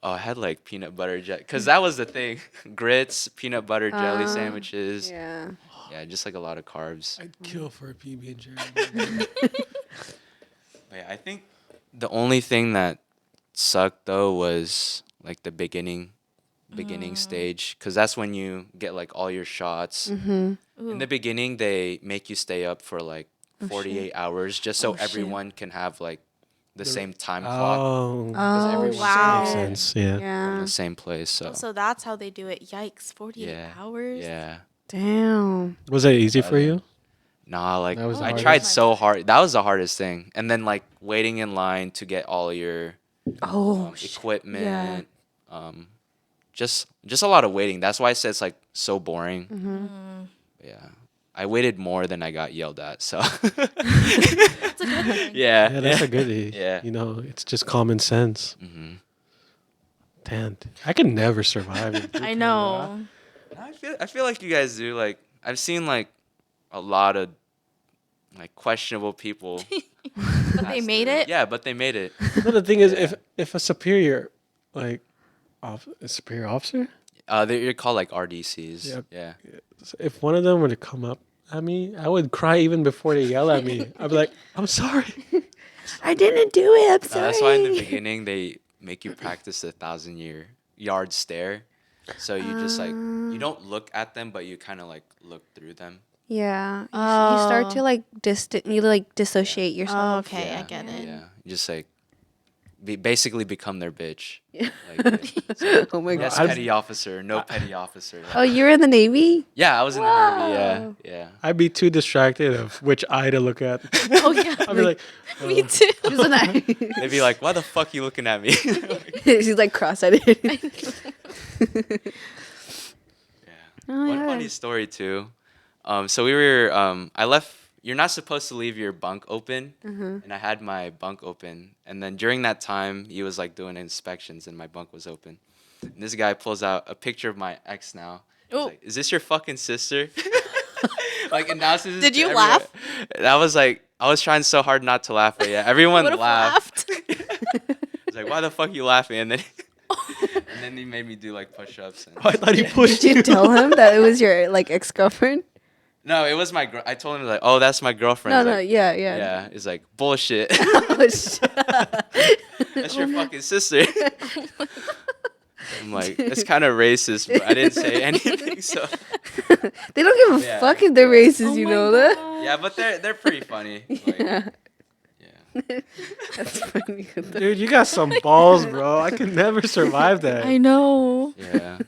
oh, I had like peanut butter jelly, cause that was the thing. Grits, peanut butter jelly sandwiches. Yeah. Yeah, just like a lot of carbs. I'd kill for a PB and J. But yeah, I think the only thing that sucked though was like the beginning stage, cause that's when you get like all your shots. Mm-hmm. In the beginning, they make you stay up for like Oh, shit. 48 hours just so Oh, shit. everyone can have like the The- same time clock Oh, Oh, everyone's wow. makes all sense. Yeah. from Yeah. the same place. So, Oh, so that's how they do it. Yikes, 48 yeah, hours. yeah. Damn. Was it easy for Other- you? Nah, like That was the I hardest? tried so hard. That was the hardest thing. And then like waiting in line to get all your Oh, equipment. Just a lot of waiting. That's why I said it's like so boring. Mm-hmm. Yeah. I waited more than I got yelled at. So That's a good thing. yeah. Yeah, that's a good. Yeah. You know, it's just common sense. Mm-hmm. Damn, I could never survive. in boot I camp, know. I feel like you guys do. Like I've seen like a lot of like questionable people. But they pass made through. it. Yeah, but they made it. bro. But the thing is, Yeah. if a superior, like, a superior officer, They're called like RDCs. Yep. Yeah. if one of them were to come up at me, I would cry even before they yell at me. I'd be like, I'm sorry. I didn't do it. I'm sorry. That's why in the beginning they make you practice the 1,000-yard stare. So you just like you don't look at them, but you kind of like look through them. Yeah. You start to Oh. like you like dissociate Oh, yourself. okay, I Yeah, get it. Yeah, you just like basically become their bitch. Yeah. Like, Oh my yes, god. petty officer. No petty officer. Oh, you're in the Navy? Yeah, I was in the Navy. Wow. Yeah. I'd be too distracted of which eye to look at. Oh yeah, I'd be like, me too. She's an eye. They'd be like, "Why the fuck you looking at me?" She's like cross-eyed. Yeah. Oh, One yeah. funny story too. So we were. I left. You're not supposed to leave your bunk open, and I had my bunk open. And then during that time, he was like doing inspections, and my bunk was open. And this guy pulls out a picture of my ex now. He's Oh. like, "Is this your fucking sister?" Like announces. it Did to you everyone. laugh? And I was like, I was trying so hard not to laugh, but yeah, everyone Would've laughed. laughed. I was like, "Why the fuck you laughing?" And then, and then he made me do like push-ups. And, oh, I thought he pushed Did you tell him that it was your like ex-girlfriend? no, it was my girl. I told him like, "Oh, that's my girlfriend." No, He's no, like, yeah, yeah. Yeah, it's like bullshit. Oh, shit. That's your fucking sister. I'm like, it's kind of racist, but I didn't say anything. So They don't give a Yeah. fuck if they're racist, Oh you my know that? God. yeah, but they're pretty funny. Like, Yeah. yeah. That's funny. Dude, you got some balls, bro. I could never survive that. I know. Yeah.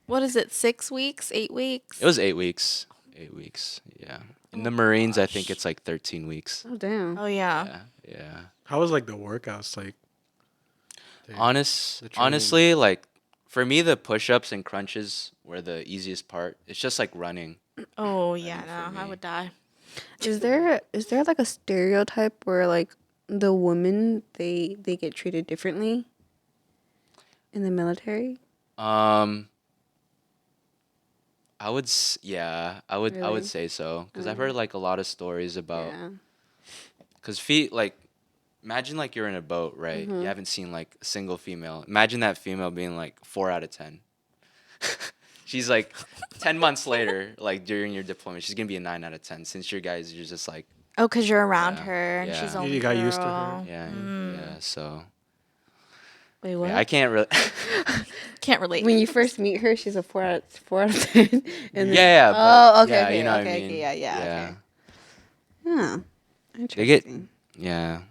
What is it? 6 weeks? 8 weeks? It was 8 weeks. 8 weeks. Yeah. In the Marines, I think it's like 13 weeks. Oh, damn. Oh yeah. Yeah. Yeah. How was like the workouts like? Dude, the training. Honestly, like for me, the push-ups and crunches were the easiest part. It's just like running. Oh yeah. think for No, I me. would die. Is there like a stereotype where like the women they get treated differently in the military? I would Really? say so because I've heard like a lot of stories about Yeah. because feet like imagine like you're in a boat, right? You haven't seen like a single female. Imagine that female being like 4 out of 10. She's like 10 months later, like during your deployment, she's gonna be a 9 out of 10 since your guys are just like Oh, because you're around Yeah, her and yeah. she's You only got used to her. girl. yeah Mm. yeah. So Wait, what? yeah, I can't really. Can't relate. When you first meet her, she's a 4 out of 10. And then, yeah. Oh, okay, yeah, okay, you know what I okay, mean. okay, yeah, yeah. okay. Huh. They get Interesting. yeah,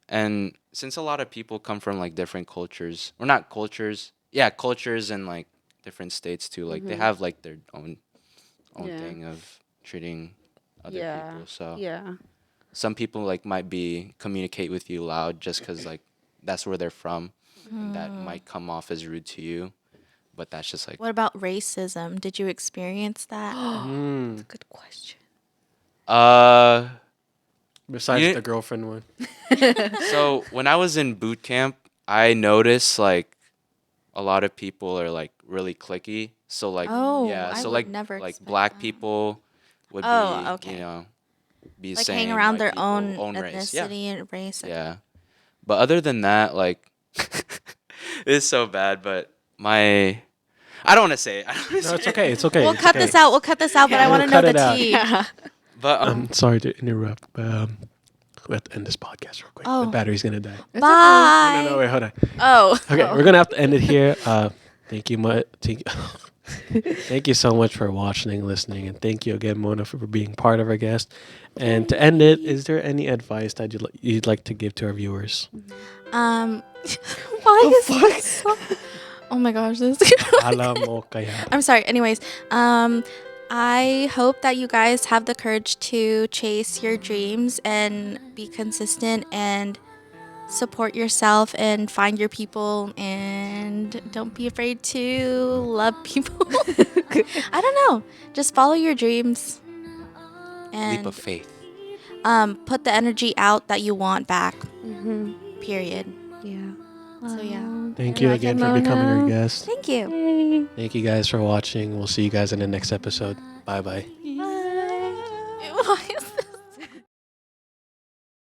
and since a lot of people come from like different cultures, or not cultures, yeah, cultures and like different states too. Like they have like their own Yeah. thing of treating other Yeah. people. So Yeah. some people like might be communicate with you loud just because like that's where they're from, and that might come off as rude to you, but that's just like What about racism? Did you experience that? Mm, Good question. besides You- the girlfriend one. So when I was in boot camp, I noticed like a lot of people are like really cliquey. So like Oh, yeah, I so would like never like expect black that. people would Oh, be, okay. you know, be Like hang saying around like their people own race. Yeah. ethnicity and race. Okay. Yeah. But other than that, like it's so bad, but my I don't want to say it. I don't wanna No, say it's it. okay. It's okay. We'll It's cut okay. this out. We'll cut this out, but I Yeah. want We'll to know cut the it out. tea. Yeah. But I'm sorry to interrupt, but we have to end this podcast real quick. The Oh. battery's gonna die. It's Bye. No, wait, hold on. Oh. Okay, Oh. we're gonna have to end it here. Thank you much. Thank you so much for watching and listening, and thank you again, Mona, for being part of our guest. And to end it, is there any advice that you'd like to give to our viewers? Why The is this so? Oh my gosh, this. Alam mo kaya. I'm sorry. Anyways, I hope that you guys have the courage to chase your dreams and be consistent and support yourself and find your people and don't be afraid to love people. I don't know. Just follow your dreams leap and of faith. put the energy out that you want back. Mm-hmm. Period. Yeah. So, yeah. Thank I you like again it, for becoming our Mona. guest. Thank you. Yay. Thank you guys for watching. We'll see you guys in the next episode. Bye bye.